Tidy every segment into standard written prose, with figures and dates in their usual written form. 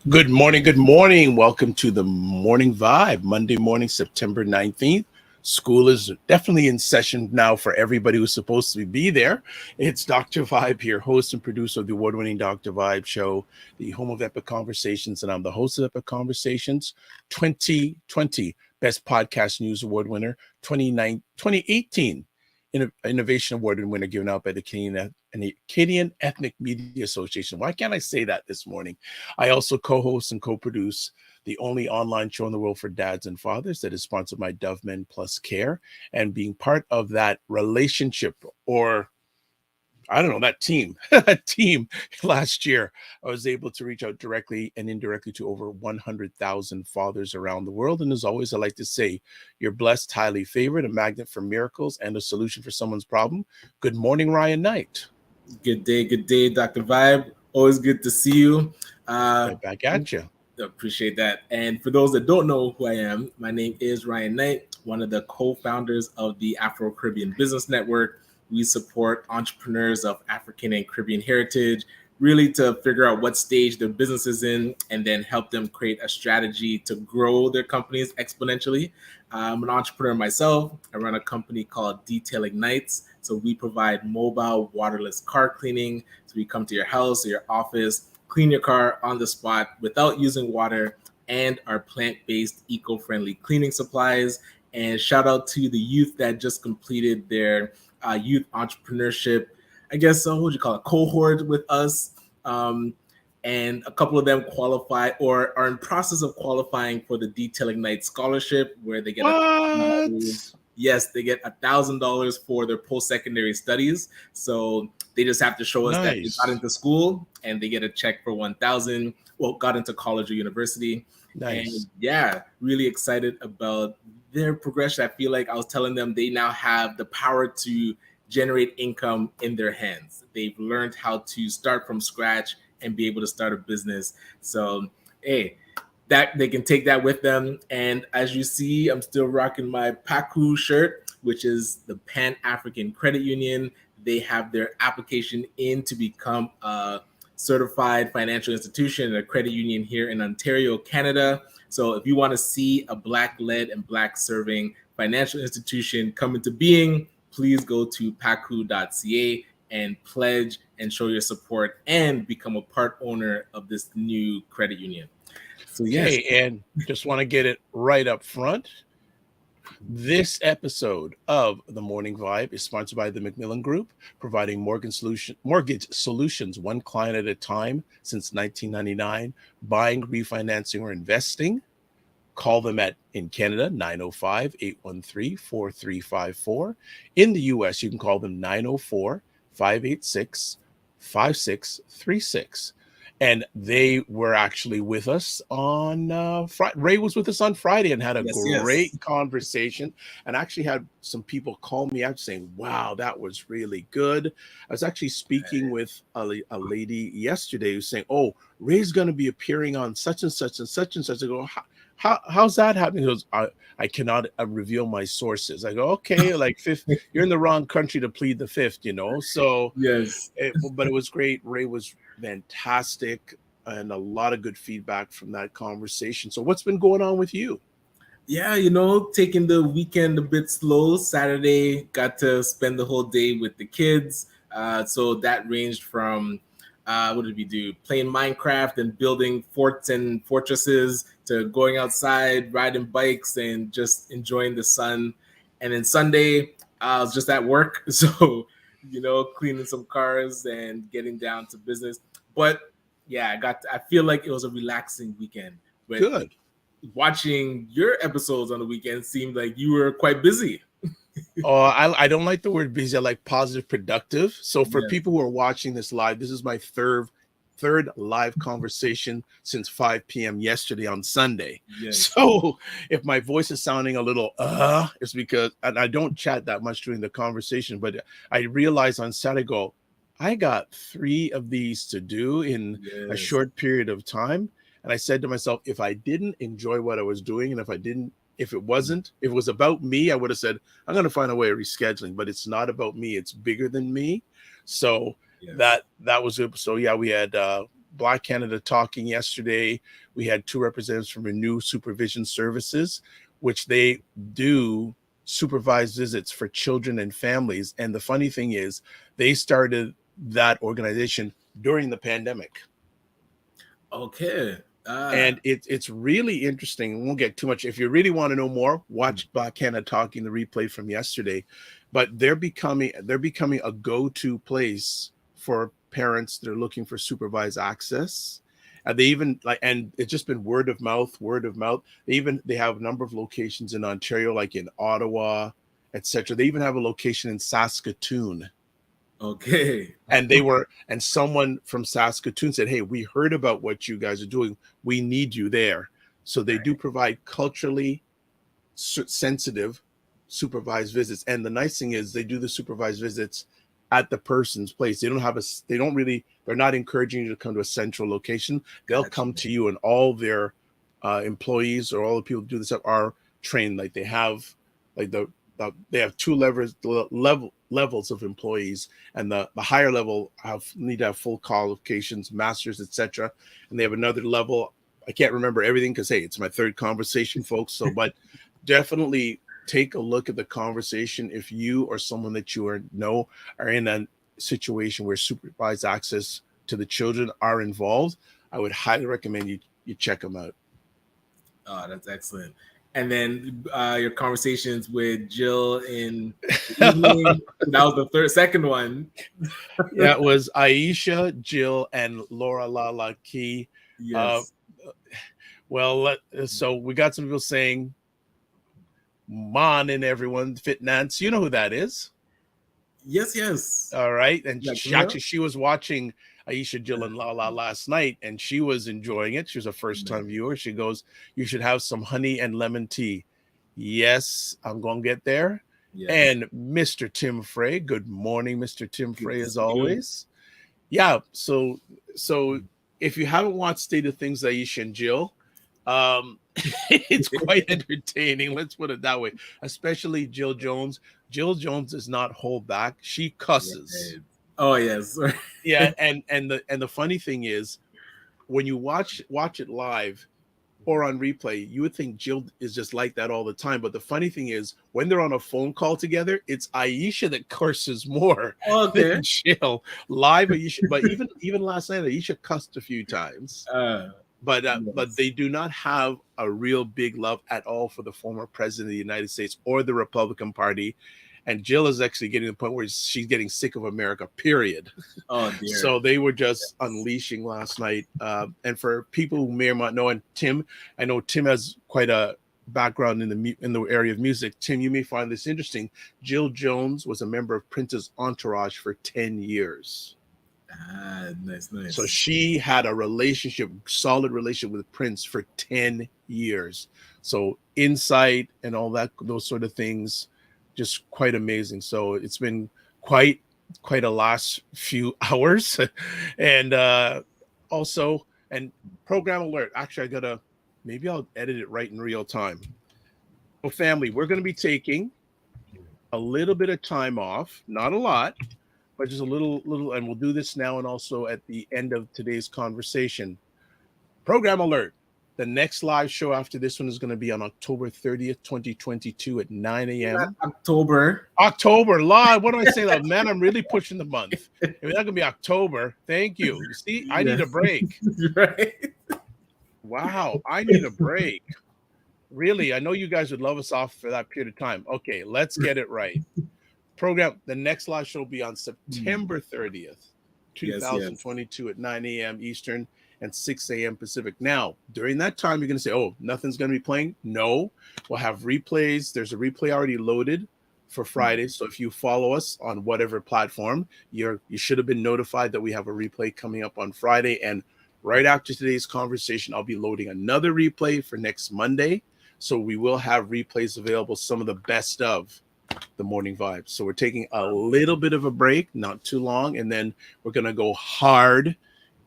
Good morning. Good morning. Welcome to the Morning Vibe, Monday morning, September 19th. School is definitely in session now for everybody who's supposed to be there. It's Dr. Vibe here, host and producer of the award-winning Dr. Vibe show, the home of Epic Conversations, and I'm the host of Epic Conversations 2020 Best Podcast News Award winner, 2018 Innovation Award winner given out by the Canadian Ethnic Media Association. Why can't I say that this morning? I also co-host and co-produce the only online show in the world for dads and fathers that is sponsored by Dove Men Plus Care. And being part of that relationship, or I don't know, that team, last year, I was able to reach out directly and indirectly to over 100,000 fathers around the world. And as always, I like to say, you're blessed, highly favored, a magnet for miracles, and a solution for someone's problem. Good morning, Ryan Knight. Good day, Dr. Vibe. Always good to see you. Right back at you. Appreciate that. And for those that don't know who I am, my name is Ryan Knight, one of the co-founders of the Afro-Caribbean Business Network. We support entrepreneurs of African and Caribbean heritage, really to figure out what stage their business is in and then help them create a strategy to grow their companies exponentially. I'm an entrepreneur myself. I run a company called Detail Ignites. So we provide mobile waterless car cleaning. So we come to your house or your office, clean your car on the spot without using water, and our plant-based eco-friendly cleaning supplies. And shout out to the youth that just completed their youth entrepreneurship, I guess, what would you call it, cohort with us. And a couple of them qualify or are in process of qualifying for the Detail Ignite scholarship, where they get they get $1,000 for their post-secondary studies. So they just have to show us that they got into school and they get a check for $1,000. Well, got into college or university. Nice. And yeah, really excited about their progression. I feel like I was telling them they now have the power to generate income in their hands. They've learned how to start from scratch and be able to start a business. So, hey, that they can take that with them. And as you see, I'm still rocking my PACU shirt, which is the Pan-African Credit Union. They have their application in to become a certified financial institution, a credit union here in Ontario, Canada. So if you want to see a Black-led and Black-serving financial institution come into being, please go to pacu.ca and pledge and show your support and become a part owner of this new credit union. So yes. Hey, and just want to get it right up front. This episode of The Morning Vibe is sponsored by the Macmillan Group, providing mortgage solutions one client at a time since 1999, buying, refinancing, or investing. Call them in Canada, 905-813-4354. In the U.S., you can call them 904-586-5636. And they were actually with us on Friday. Ray was with us on Friday and had a great conversation, and actually had some people call me out saying, wow, that was really good. I was actually speaking with a lady yesterday who's saying, oh, Ray's going to be appearing on such and such and such and such. I go, how's that happening? He goes, I cannot reveal my sources. I go, okay, like fifth, you're in the wrong country to plead the fifth, you know? So yes, but it was great. Ray was fantastic and a lot of good feedback from that conversation. So what's been going on with you? Yeah, taking the weekend a bit slow. Saturday, got to spend the whole day with the kids. So that ranged from what did we do? Playing Minecraft and building forts and fortresses to going outside, riding bikes, and just enjoying the sun. And then Sunday, I was just at work, so cleaning some cars and getting down to business. But yeah, I feel like it was a relaxing weekend. But Good. watching your episodes on the weekend seemed like you were quite busy. Oh, I don't like the word busy. I like positive, productive. So for Yes, people who are watching this live, this is my third live conversation since 5 p.m. yesterday on Sunday. yes. So if my voice is sounding a little it's because, and I don't chat that much during the conversation, but I realized on Saturday, I got 3 of these to do in a Yes. short period of time. And I said to myself, if I didn't enjoy what I was doing, and if it was about me, I would have said, I'm going to find a way of rescheduling, but it's not about me. It's bigger than me. So Yes. that was it. So yeah, we had Black Canada talking yesterday. We had 2 representatives from Renew Supervision Services, which they do supervised visits for children and families. And the funny thing is, they started that organization during the pandemic. Okay. And it's really interesting. We won't get too much. If you really want to know more, watch Black Canada Talking, the replay from yesterday. But they're becoming a go-to place for parents that are looking for supervised access. And they even and it's just been word of mouth, word of mouth. They have a number of locations in Ontario, like in Ottawa, etc. They even have a location in Saskatoon. Okay. And someone from Saskatoon said, hey, we heard about what you guys are doing, we need you there. So they do provide culturally sensitive supervised visits. And the nice thing is they do the supervised visits at the person's place. They're not encouraging you to come to a central location. They'll Gotcha. come to you, and all their employees or all the people who do this stuff are trained. Like they have like they have 2 levels of employees, and the higher level need to have full qualifications, masters, etc. And they have another level. I can't remember everything because hey, it's my 3rd conversation, folks. So, but definitely take a look at the conversation if you or someone that you know are in a situation where supervised access to the children are involved. I would highly recommend you check them out. Oh, that's excellent. And then your conversations with Jill in the evening. That was the second one. Yeah, it was Aisha, Jill, and Laura Lala Key. Uh, Yes. so we got some people saying, "Mon and everyone, Fit Nance, you know who that is." Yes, yes. All right. And Like she was watching Aisha, Jill, and Lala last night, and she was enjoying it. She was a first time viewer. She goes, you should have some honey and lemon tea. Yes, I'm going to get there. Yes. And Mr. Tim Frey, good morning, Mr. Tim Good Frey, to as see you. always. Yeah. So if you haven't watched State of Things, Aisha and Jill, it's quite entertaining. Let's put it that way. Especially Jill Jones. Jill Jones does not hold back. She cusses. Right. Oh, yes. Yeah, and the funny thing is, when you watch it live or on replay, you would think Jill is just like that all the time. But the funny thing is, when they're on a phone call together, it's Aisha that curses more than Okay. Jill. Live, Aisha, but even last night, Aisha cussed a few times. But Yes. they do not have a real big love at all for the former president of the United States or the Republican Party. And Jill is actually getting to the point where she's getting sick of America, period. Oh, dear. So they were just unleashing last night. And for people who may or may not know, and Tim, I know Tim has quite a background in the area of music. Tim, you may find this interesting. Jill Jones was a member of Prince's entourage for 10 years. Nice, So nice. she had a solid relationship with Prince for 10 years. So insight and all that, those sort of things, just quite amazing. So it's been quite a last few hours. And also, and program alert. Actually, maybe I'll edit it right in real time. So family, we're going to be taking a little bit of time off, not a lot, but just a little, and we'll do this now and also at the end of today's conversation. Program alert. The next live show after this one is going to be on October 30th, 2022 at 9 a.m. October live. What do I say? Man, I'm really pushing the month. If it's not going to be October, thank you. You see, I need a break. Right. Wow, I need a break. Really, I know you guys would love us off for that period of time. Okay, let's get it right. Program, the next live show will be on September 30th, 2022 at 9 a.m. Eastern and 6 a.m. Pacific. Now, during that time, you're going to say, oh, nothing's going to be playing. No, we'll have replays. There's a replay already loaded for Friday. So if you follow us on whatever platform, you should have been notified that we have a replay coming up on Friday. And right after today's conversation, I'll be loading another replay for next Monday. So we will have replays available, some of the best of the Morning Vibes. So we're taking a little bit of a break, not too long, and then we're going to go hard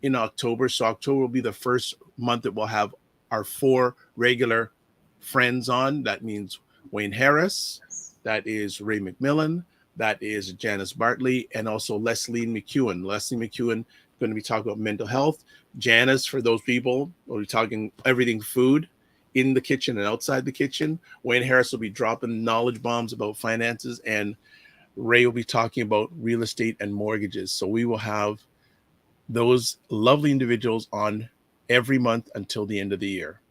in October. So October will be the first month that we'll have our 4 regular friends on. That means Wayne Harris, that is Ray McMillan, that is Janice Bartley, and also Leslie McEwen. Leslie McEwen going to be talking about mental health. Janice, for those people, we'll be talking everything food in the kitchen and outside the kitchen. Wayne Harris will be dropping knowledge bombs about finances, and Ray will be talking about real estate and mortgages. So we will have those lovely individuals on every month until the end of the year.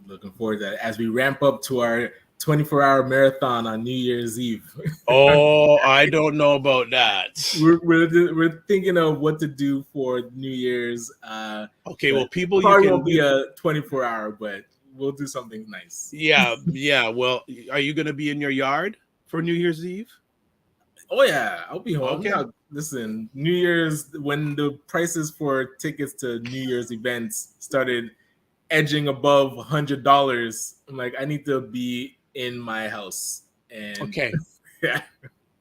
Looking forward to that as we ramp up to our 24-hour marathon on New Year's Eve. Oh, I don't know about that. We're thinking of what to do for New Year's. Okay, well, people, probably won't be a 24-hour, but we'll do something nice. Yeah. Well, are you going to be in your yard for New Year's Eve? Oh yeah, I'll be home. Okay. Yeah, listen, New Year's, when the prices for tickets to New Year's events started edging above $100, I'm like, I need to be in my house. And okay.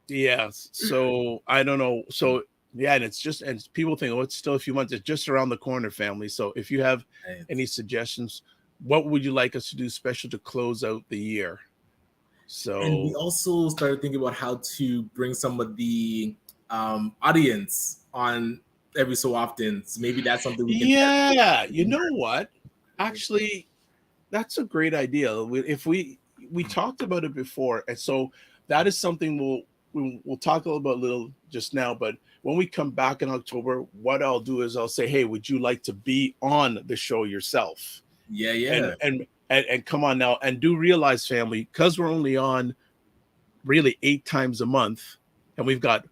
Yeah. So I don't know. So yeah, and it's just, and people think, oh, it's still a few months. It's just around the corner, family. So if you have any suggestions, what would you like us to do special to close out the year? So, and we also started thinking about how to bring some of the audience on every so often. So maybe that's something we can. Yeah, you know what? Actually, that's a great idea. If we talked about it before, and so that is something we'll talk a little just now. But when we come back in October, what I'll do is I'll say, hey, would you like to be on the show yourself? Yeah. And come on now, and do realize, family, because we're only on really 8 times a month, and we've got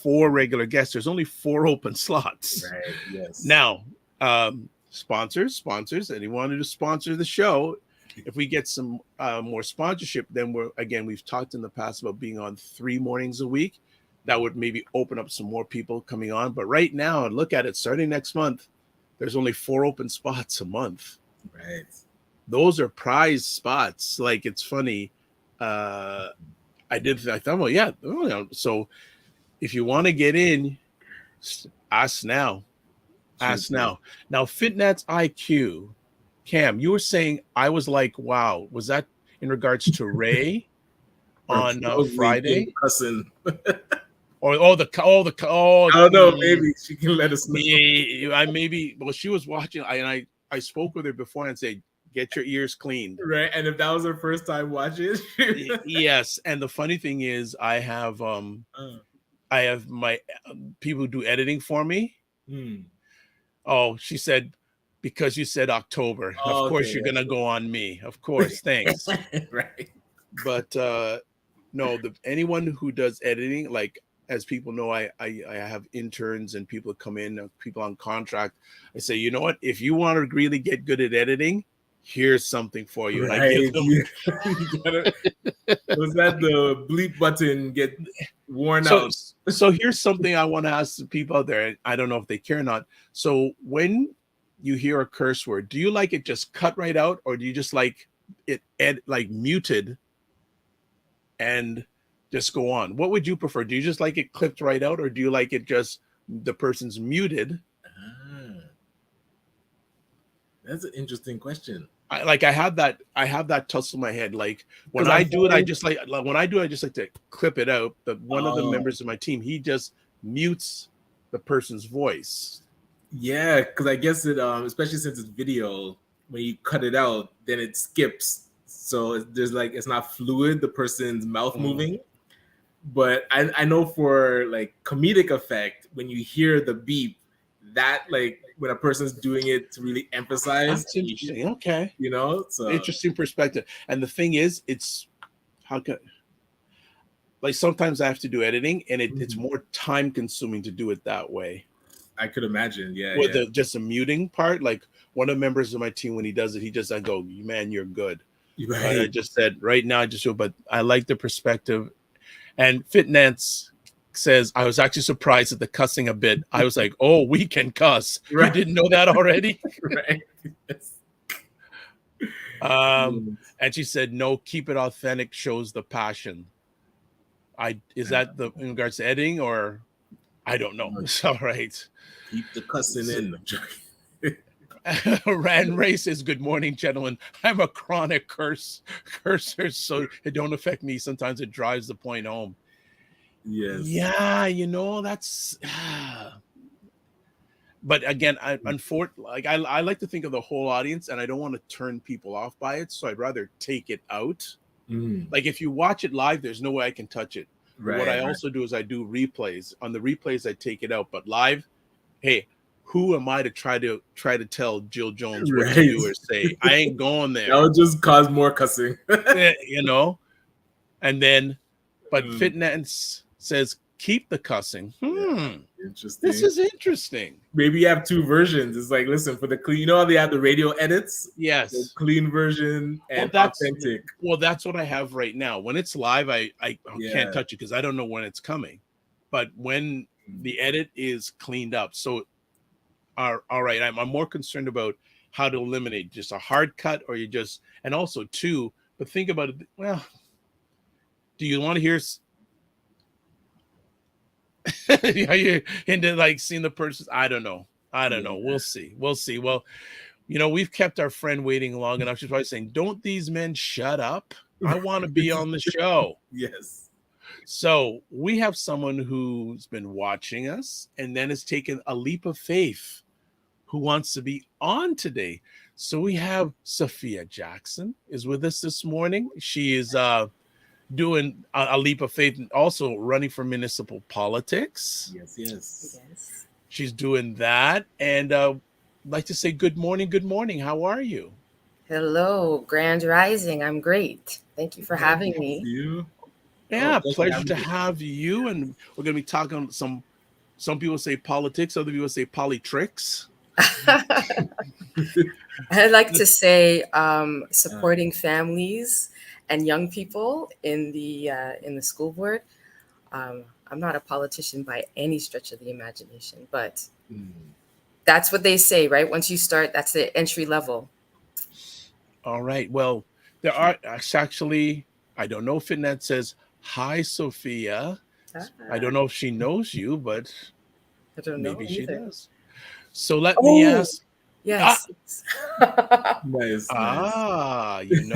4 regular guests. There's only 4 open slots. Right. Yes. Now, sponsors, anyone to sponsor the show. If we get some more sponsorship, then we've talked in the past about being on 3 mornings a week. That would maybe open up some more people coming on. But right now, look at it, starting next month, there's only 4 open spots a month. Right. Those are prize spots. Like, it's funny. I thought, well, yeah. So if you want to get in, ask now. Ask now. Now, FitNet's IQ, Cam, you were saying, I was like, wow. Was that in regards to Ray on Friday? I don't know. Maybe she can let us know. Well, she was watching, and I spoke with her before and said, get your ears cleaned. Right. And if that was her first time watching. Yes. And the funny thing is, I have my people who do editing for me. Oh, she said, because you said October, of course you're going to go on me. Of course. Thanks. Right. But no, anyone who does editing, like, as people know, I have interns and people that come in, people on contract. I say, you know what? If you want to really get good at editing, here's something for you. Right. Was that the bleep button get worn out? So here's something I want to ask the people out there. I don't know if they care or not. So when you hear a curse word, do you like it just cut right out, or do you just like it muted and just go on? What would you prefer? Do you just like it clipped right out, or do you like it just the person's muted? That's an interesting question. I have that tussle in my head. Like, when I do it, I just like to clip it out. But one of the members of my team, he just mutes the person's voice. Yeah, because I guess it, especially since it's video, when you cut it out, then it skips. So there's like, it's not fluid, the person's mouth moving. But I know for like comedic effect, when you hear the beep, that like when a person's doing it to really emphasize, That's interesting. Okay. you know, so Interesting perspective. And the thing is, it's how can like sometimes I have to do editing, and it's more time consuming to do it that way. I could imagine, yeah. With just a muting part, like one of the members of my team, when he does it, I go, man, you're good. Right. I just said right now, I just feel, but I like the perspective. And Fitnance says, I was actually surprised at the cussing a bit. I was like, oh, we can cuss. Right. You didn't know that already? Right. And she said, no, keep it authentic, shows the passion. Is that in regards to editing, or I don't know. It's all right. Keep the cussing in. Rand Ray says, good morning, gentlemen. I'm a chronic cursor, so it don't affect me. Sometimes it drives the point home. Yes. Yeah, you know, that's but again, I like to think of the whole audience, and I don't want to turn people off by it, so I'd rather take it out. Like if you watch it live, there's no way I can touch it. Right, what I also do is I do replays. On the replays, I take it out, but live, hey, who am I to try to tell Jill Jones what to do or say? I ain't going there. That would just cause more cussing. You know? And then, but Fitness says, keep the cussing. Interesting. This is interesting. Maybe you have two versions. It's like, listen, for the clean, you know how they have the radio edits? Yes. The clean version and authentic. Well, that's what I have right now. When it's live, I can't touch it because I don't know when it's coming. But when the edit is cleaned up, so all right, I'm more concerned about how to eliminate just a hard cut, or you just, and also too, but think about it. Well, do you want to hear? Are you into like seeing the person? I don't know. We'll see. Well, you know, we've kept our friend waiting long enough. She's probably saying, "Don't these men shut up? I want to be on the show." Yes. So we have someone who's been watching us and then has taken a leap of faith, who wants to be on today. So we have Sophia Jackson is with us this morning. She is doing a leap of faith and also running for municipal politics. Yes. She's doing that. And I'd like to say good morning. Good morning. How are you? Hello, Grand Rising. I'm great. Thank you for having me. Yeah, pleasure to have you. And we're going to be talking some people say politics, other people say politricks. I like to say supporting families and young people in the school board. I'm not a politician by any stretch of the imagination, but that's what they say, right? Once you start, that's the entry level. All right. Well, there are actually, I don't know if Fitnet says, hi, Sophia. I don't know if she knows you, but I don't know maybe she either. does. So let me ask. Yes. Nice. You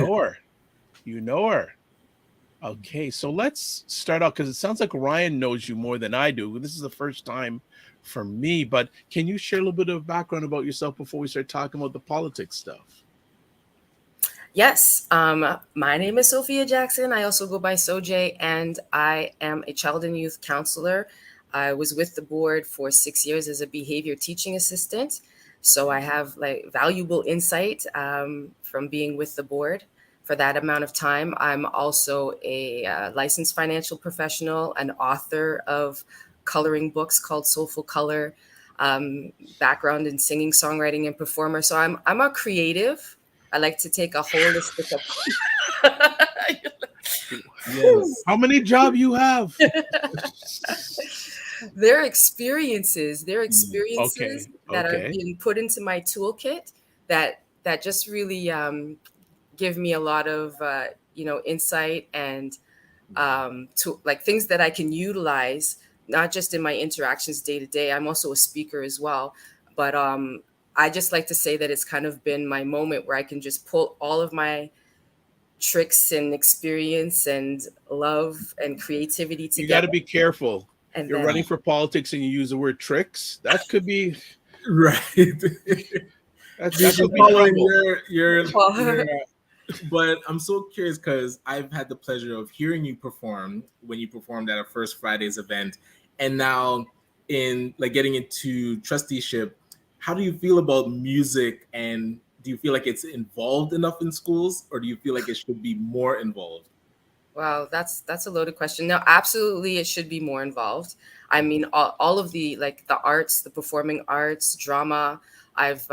know her. Okay, so let's start out, because it sounds like Ryan knows you more than I do. This is the first time for me, but can you share a little bit of background about yourself before we start talking about the politics stuff? Yes. My name is Sophia Jackson. I also go by Soj, and I am a child and youth counselor. I was with the board for 6 years as a behavior teaching assistant. So I have like valuable insight from being with the board for that amount of time. I'm also a licensed financial professional, an author of coloring books called Soulful Color, background in singing, songwriting, and performer. So I'm a creative. I like to take a holistic approach. Yes. How many jobs you have? Their experiences that are being put into my toolkit that just really give me a lot of insight and to like things that I can utilize, not just in my interactions day to day. I'm also a speaker as well, but I just like to say that it's kind of been my moment where I can just pull all of my tricks and experience and love and creativity together. You got to be careful. And you're running for politics and you use the word tricks. That could be right. That's what we following crumble. your but I'm so curious because I've had the pleasure of hearing you perform when you performed at our First Fridays event, and now in like getting into trusteeship. How do you feel about music, and do you feel like it's involved enough in schools, or do you feel like it should be more involved? Wow, that's a loaded question. No, absolutely, it should be more involved. I mean, all of the like the arts, the performing arts, drama. I've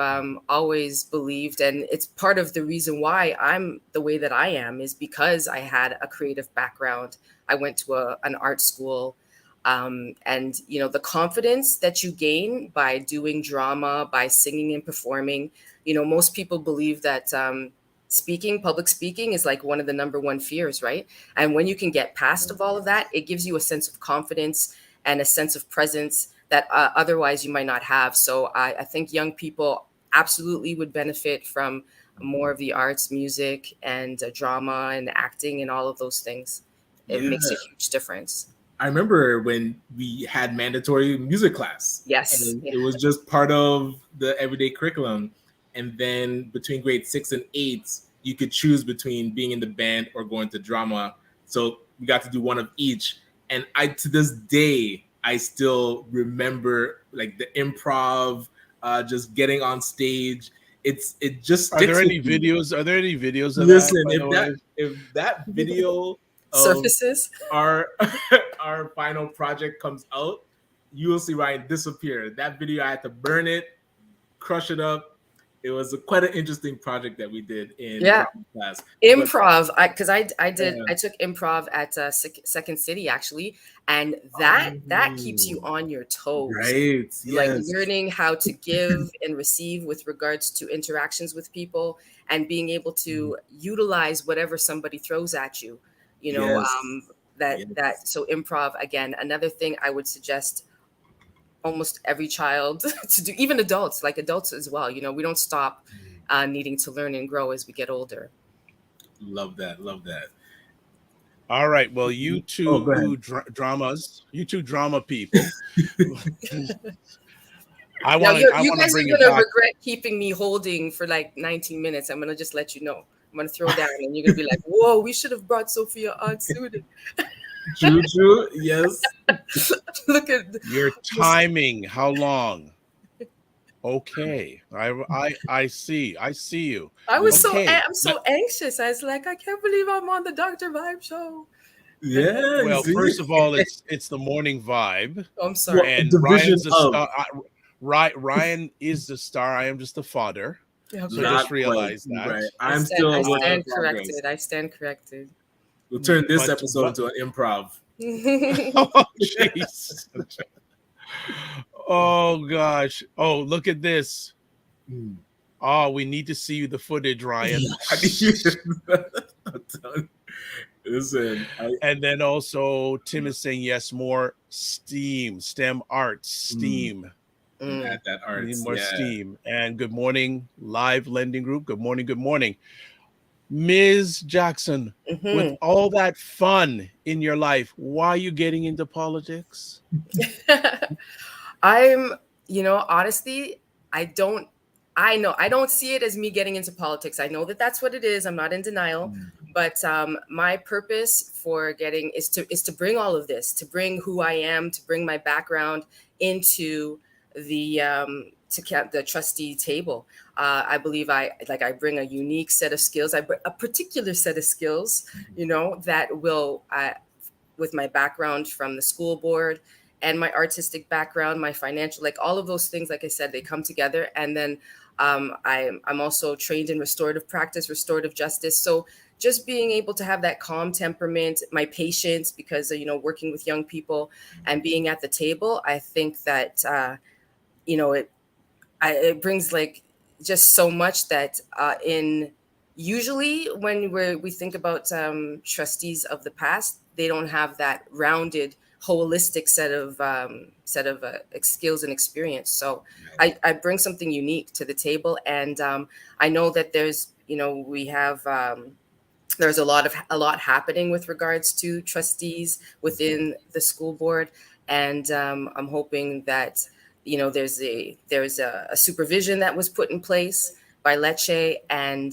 always believed, and it's part of the reason why I'm the way that I am, is because I had a creative background. I went to an art school, and the confidence that you gain by doing drama, by singing and performing. Most people believe that. Public speaking is like one of the number one fears, right? And when you can get past of all of that, it gives you a sense of confidence and a sense of presence that otherwise you might not have. So I think young people absolutely would benefit from more of the arts, music, and drama and acting and all of those things. It Yeah. makes a huge difference. I remember when we had mandatory music class. Yes. And Yeah. it was just part of the everyday curriculum. And then between grade 6 and 8, you could choose between being in the band or going to drama. So we got to do one of each. And to this day, I still remember like the improv, just getting on stage. It just Are there sticks with any me. videos? Are there any videos of that, Listen, by the way? if that video of Surfaces. our our final project comes out, you will see Ryan disappear. That video, I had to burn it, crush it up. It was quite an interesting project that we did in Yeah. drama class. But Improv, because I took improv at Second City actually, and that keeps you on your toes, right, like yes, learning how to give and receive with regards to interactions with people, and being able to utilize whatever somebody throws at you. yes, That yes. so improv, again, another thing I would suggest almost every child to do, even adults, like adults as well. We don't stop needing to learn and grow as we get older. Love that, love that. All right. Well, Oh, go ahead. you two drama people. I Now want to. I you want to guys bring are it gonna back. regret keeping me holding for like 19 minutes. I'm gonna just let you know. I'm gonna throw down, and you're gonna be like, "Whoa, we should have brought Sophia on sooner." True, true. Yes. Look at Your timing. How long? Okay. I see. I see you. I was so Okay. I'm so anxious. I was like, I can't believe I'm on the Dr. Vibe show. Yeah. You Well, see? first of all, it's the morning vibe, Oh, I'm sorry. Well, and division Ryan's the of, star. Ryan is the star. I am just the fodder. Okay. So not just quite realize that. right. I'm still I a work in stand progress. corrected. I stand corrected. We'll turn this But episode into an improv. oh jeez. Oh gosh. Oh, look at this. Oh, we need to see the footage, Ryan. Listen, And then also Tim is saying yes, more STEM arts, STEAM. at that We arts, need more yeah. STEAM. And good morning, live lending group. Good morning. Good morning. Ms. Jackson, with all that fun in your life, why are you getting into politics? I'm, honestly, I don't see it as me getting into politics. I know that that's what it is. I'm not in denial, but my purpose for getting is to bring all of this, to bring who I am, to bring my background into the the trustee table. I believe I bring a unique set of skills. I bring a particular set of skills, that will, with my background from the school board and my artistic background, my financial, like all of those things, like I said, they come together. And then I'm also trained in restorative practice, restorative justice. So just being able to have that calm temperament, my patience, because, working with young people and being at the table, I think that, it brings like just so much that in usually when we think about trustees of the past, they don't have that rounded holistic set of skills and experience. So I bring something unique to the table, and I know that there's we have there's a lot happening with regards to trustees within the school board, and I'm hoping that there's a supervision that was put in place by Lecce, and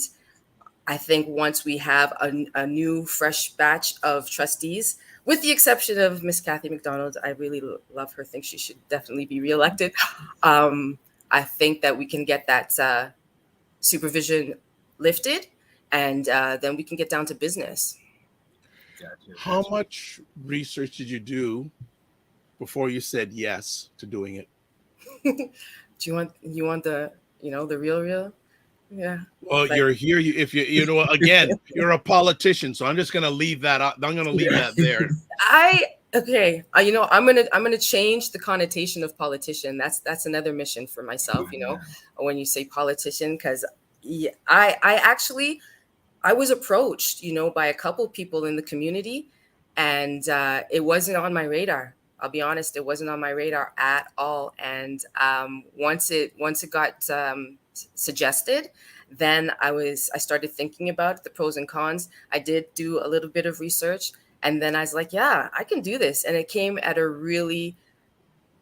I think once we have a new fresh batch of trustees, with the exception of Miss Kathy McDonald, I really love her. Think she should definitely be reelected. I think that we can get that supervision lifted, and then we can get down to business. Gotcha. How much research did you do before you said yes to doing it? Do you want the the real? Yeah. Well, you're here. You know, again, you're a politician, so I'm just going to leave that up. I'm going to leave that there. Okay. I'm gonna change the connotation of politician. That's another mission for myself. When you say politician, because I was approached, by a couple people in the community, and it wasn't on my radar. I'll be honest, it wasn't on my radar at all. And once it got suggested, then I started thinking about the pros and cons. I did do a little bit of research, and then I was like, yeah, I can do this. And it came at a really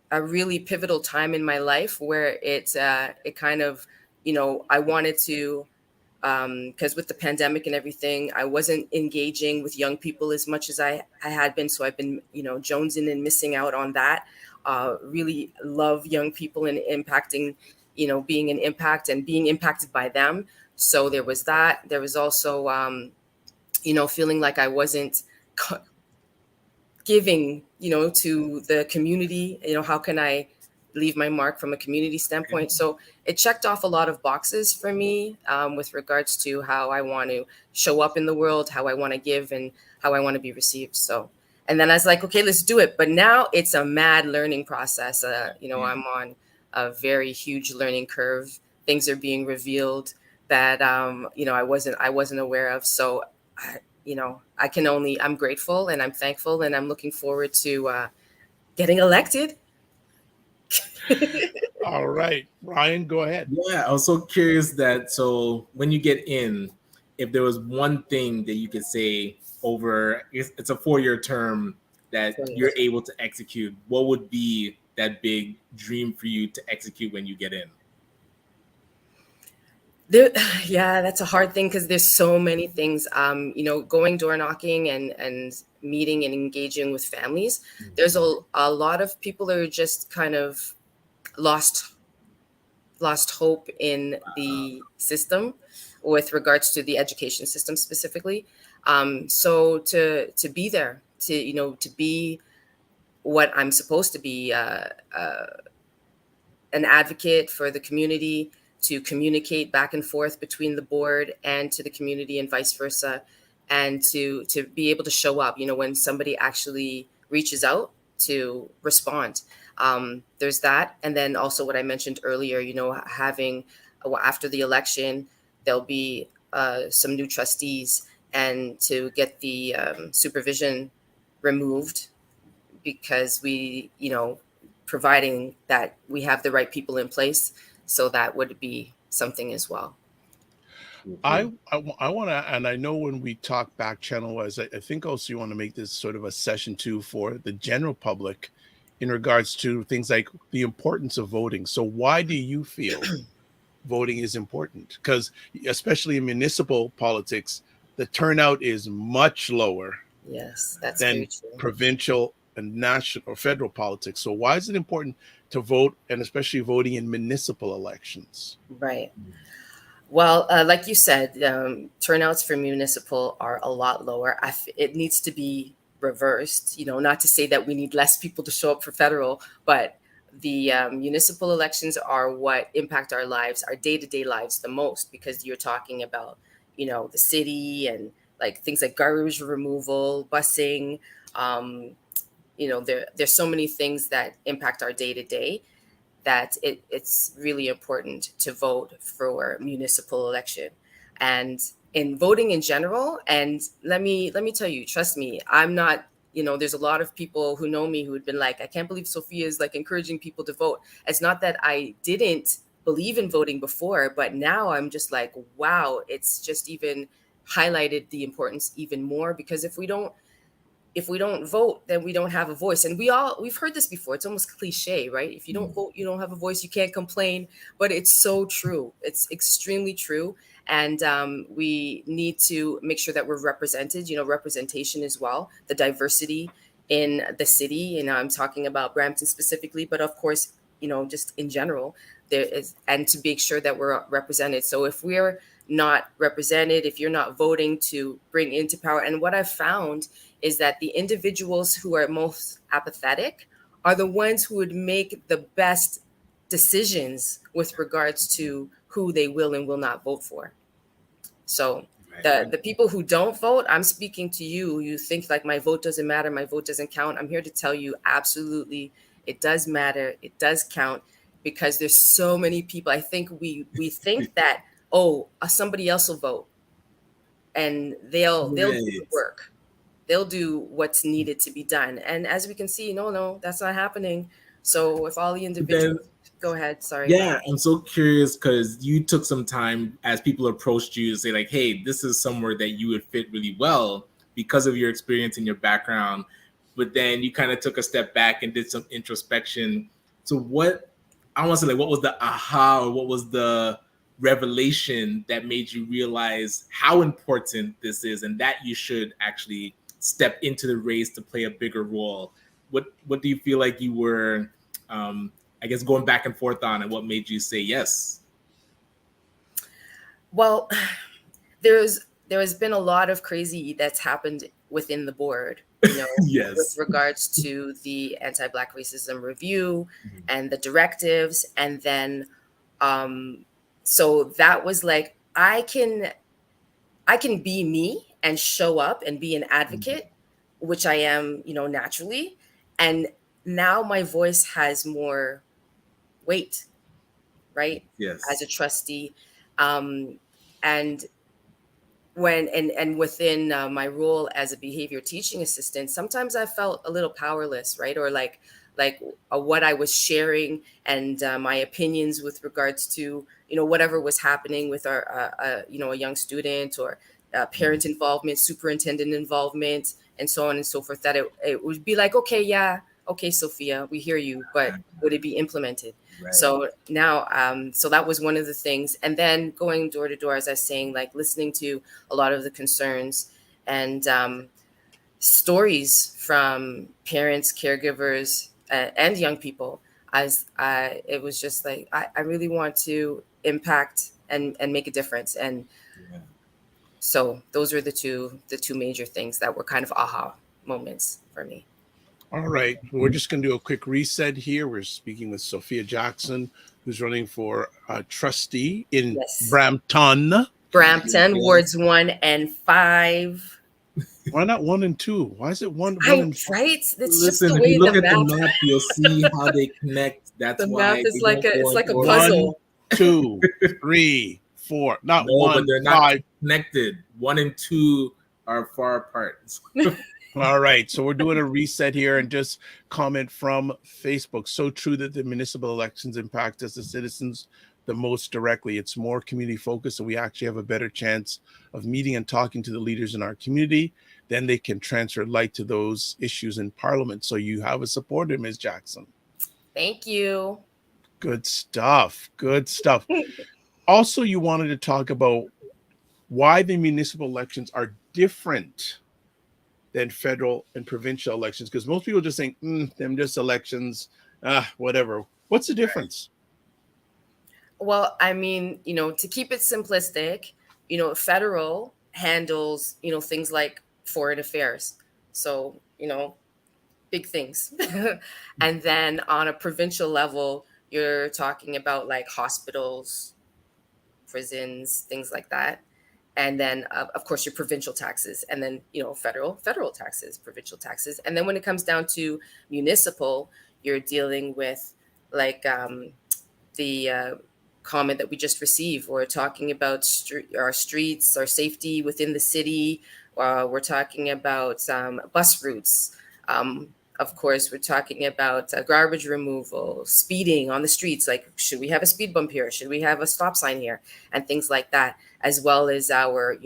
pivotal time in my life where it kind of, I wanted to, because with the pandemic and everything, I wasn't engaging with young people as much as I had been. So I've been, jonesing and missing out on that. Really love young people and impacting, being an impact and being impacted by them. So there was that. There was also, feeling like I wasn't giving, to the community. How can I leave my mark from a community standpoint? So it checked off a lot of boxes for me with regards to how I want to show up in the world, how I want to give, and how I want to be received. So, and then I was like, okay, let's do it. But now it's a mad learning process. I'm on a very huge learning curve. Things are being revealed that, I wasn't aware of. So, I'm grateful and I'm thankful, and I'm looking forward to getting elected. All right, Ryan, go ahead. Yeah, I was so curious so when you get in, if there was one thing that you could say over, it's a 4-year term that you're able to execute, what would be that big dream for you to execute when you get in? That's a hard thing because there's so many things. Going door knocking and meeting and engaging with families. Mm-hmm. There's a lot of people that are just kind of lost hope in the system with regards to the education system specifically. So to be there, to be what I'm supposed to be, an advocate for the community, to communicate back and forth between the board and to the community and vice versa, and to be able to show up, when somebody actually reaches out, to respond. There's that. And then also what I mentioned earlier, having, after the election, there'll be some new trustees, and to get the supervision removed, because we, providing that we have the right people in place. So that would be something as well. I want to, and I know when we talk back channel wise, I think also you want to make this sort of a session too for the general public in regards to things like the importance of voting. So why do you feel voting is important? Because especially in municipal politics, the turnout is much lower. Yes, that's than provincial and national or federal politics. So why is it important to vote, and especially voting in municipal elections? Right. Well, like you said, turnouts for municipal are a lot lower. It needs to be reversed, not to say that we need less people to show up for federal, but the municipal elections are what impact our lives, our day-to-day lives the most, because you're talking about, the city and like things like garbage removal, busing, there's so many things that impact our day-to-day that it's really important to vote for municipal election. And in voting in general, and let me tell you, trust me, I'm not, there's a lot of people who know me who had been like, I can't believe Sophia is like encouraging people to vote. It's not that I didn't believe in voting before, but now I'm just like, wow, it's just even highlighted the importance even more, because if we don't if we don't vote, then we don't have a voice. And we've heard this before. It's almost cliche, right? If you don't vote, you don't have a voice. You can't complain. But it's so true. It's extremely true. And we need to make sure that we're represented, representation as well, the diversity in the city. I'm talking about Brampton specifically, but of course, just in general, there is, and to make sure that we're represented. So if we're not represented, if you're not voting to bring into power, and what I've found is that the individuals who are most apathetic are the ones who would make the best decisions with regards to who they will and will not vote for. So the people who don't vote, I'm speaking to you. You think like my vote doesn't matter, my vote doesn't count. I'm here to tell you absolutely it does matter. It does count, because there's so many people. I think we think that, somebody else will vote and they'll do the work. They'll do what's needed to be done. And as we can see, no, that's not happening. So if all the individuals, go ahead. Sorry. Yeah, I'm so curious because you took some time as people approached you to say like, hey, this is somewhere that you would fit really well because of your experience and your background. But then you kind of took a step back and did some introspection. So what was the aha, or what was the revelation that made you realize how important this is and that you should actually step into the race to play a bigger role? What do you feel like you were, I guess, going back and forth on, and what made you say yes? Well, there has been a lot of crazy that's happened within the board, yes, with regards to the anti-Black racism review and the directives. And then, so that was like, I can be me and show up and be an advocate, which I am, naturally. And now my voice has more weight, right? Yes. As a trustee. And when and within my role as a behavior teaching assistant, sometimes I felt a little powerless, right? Or like what I was sharing and my opinions with regards to whatever was happening with our a young student, or parent involvement, superintendent involvement, and so on and so forth. That it would be like, okay, Sophia, we hear you, but would it be implemented? Right. So now, so that was one of the things. And then going door to door, as I was saying, like listening to a lot of the concerns and stories from parents, caregivers, and young people. It was just like, I really want to impact and make a difference. And so those were the two major things that were kind of aha moments for me. All right. We're just going to do a quick reset here. We're speaking with Sophia Jackson, who's running for trustee in Brampton. Wards 1 and 5. Why not 1 and 2? Why is it 1 and 5? Right? It's Listen, just the if way you look the at map. the map, you'll see how they connect. That's the why map is like a puzzle. 1, 2, 3, 4. Not no, 1, but they're 5. not connected. 1 and 2 are far apart. All right, so we're doing a reset here, and just comment from Facebook. So true that the municipal elections impact us, the citizens, the most directly. It's more community focused, so we actually have a better chance of meeting and talking to the leaders in our community. Then they can transfer light to those issues in Parliament. So you have a supporter, Ms. Jackson. Thank you. Good stuff. Good stuff. Also, you wanted to talk about why the municipal elections are different than federal and provincial elections, because most people just think, them just elections, whatever. What's the difference? Well, I mean, to keep it simplistic, federal handles, things like foreign affairs. So, big things. And then on a provincial level, you're talking about like hospitals, prisons, things like that. And then, of course, your provincial taxes, and then, federal taxes, provincial taxes. And then when it comes down to municipal, you're dealing with like the comment that we just received. We're talking about our streets, our safety within the city. We're talking about bus routes. Of course, we're talking about garbage removal, speeding on the streets. Like, should we have a speed bump here? Should we have a stop sign here? And things like that, as well as our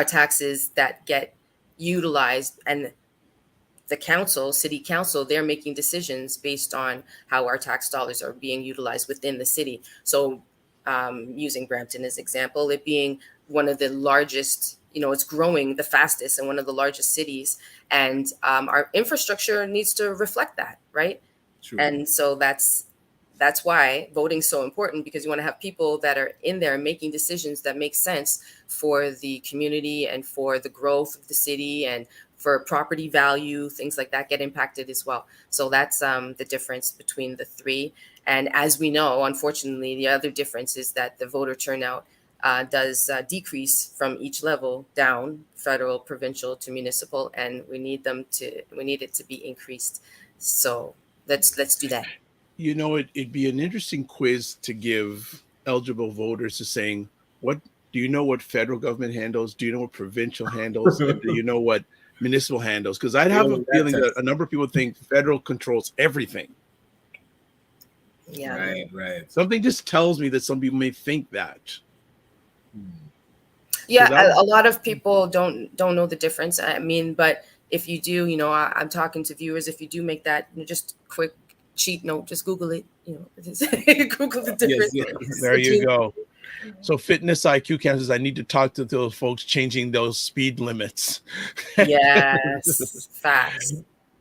taxes that get utilized, and the council, city council, they're making decisions based on how our tax dollars are being utilized within the city. So using Brampton as example, it being one of the largest, it's growing the fastest and one of the largest cities. And our infrastructure needs to reflect that, right? True. And so that's why voting's so important, because you want to have people that are in there making decisions that make sense for the community and for the growth of the city, and for property value, things like that get impacted as well. So that's the difference between the three. And as we know, unfortunately, the other difference is that the voter turnout does decrease from each level down, federal, provincial to municipal, and we need it to be increased. So let's do that. It'd be an interesting quiz to give eligible voters to saying, what do you know what federal government handles? Do you know what provincial handles? And do you know what municipal handles? Because I'd have a feeling that a number of people think federal controls everything. Yeah. Right. Something just tells me that some people may think that. Yeah, a lot of people don't know the difference. I mean, but if you do, I'm talking to viewers, if you do make that, just quick cheat note, just Google it, Google the difference. Yes. There you go. So Fitness IQ says, I need to talk to those folks changing those speed limits. Yes, facts.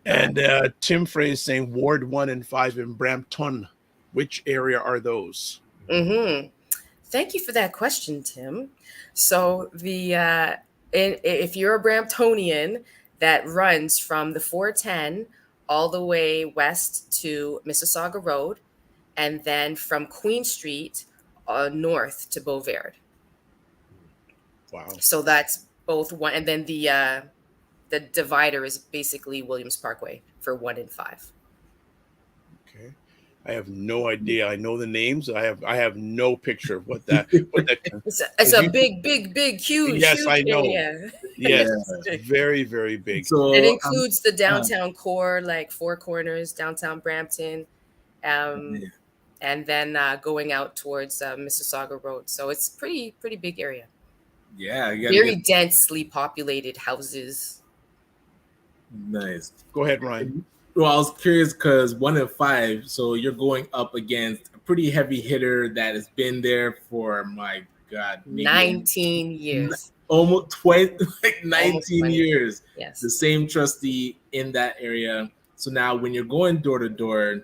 And Tim Frey is saying Ward 1 and 5 in Brampton. Which area are those? Mm-hmm. Thank you for that question, Tim. So if you're a Bramptonian, that runs from the 410 all the way west to Mississauga Road, and then from Queen Street north to Beauvais. Wow. So that's both one, and then the divider is basically Williams Parkway for 1 and 5. Okay. I have no idea. I know the names. I have no picture of what that. It's a big, huge. Yes, huge I know. Area. Yes, very, very big. So it includes the downtown core, like Four Corners, downtown Brampton, and then going out towards Mississauga Road. So it's pretty big area. Yeah, very densely populated houses. Nice. Go ahead, Ryan. Well, I was curious because 1 and 5, so you're going up against a pretty heavy hitter that has been there for, my God, 19 years. Almost 20, like 19 almost 20. years. Yes. The same trustee in that area. So now when you're going door to door,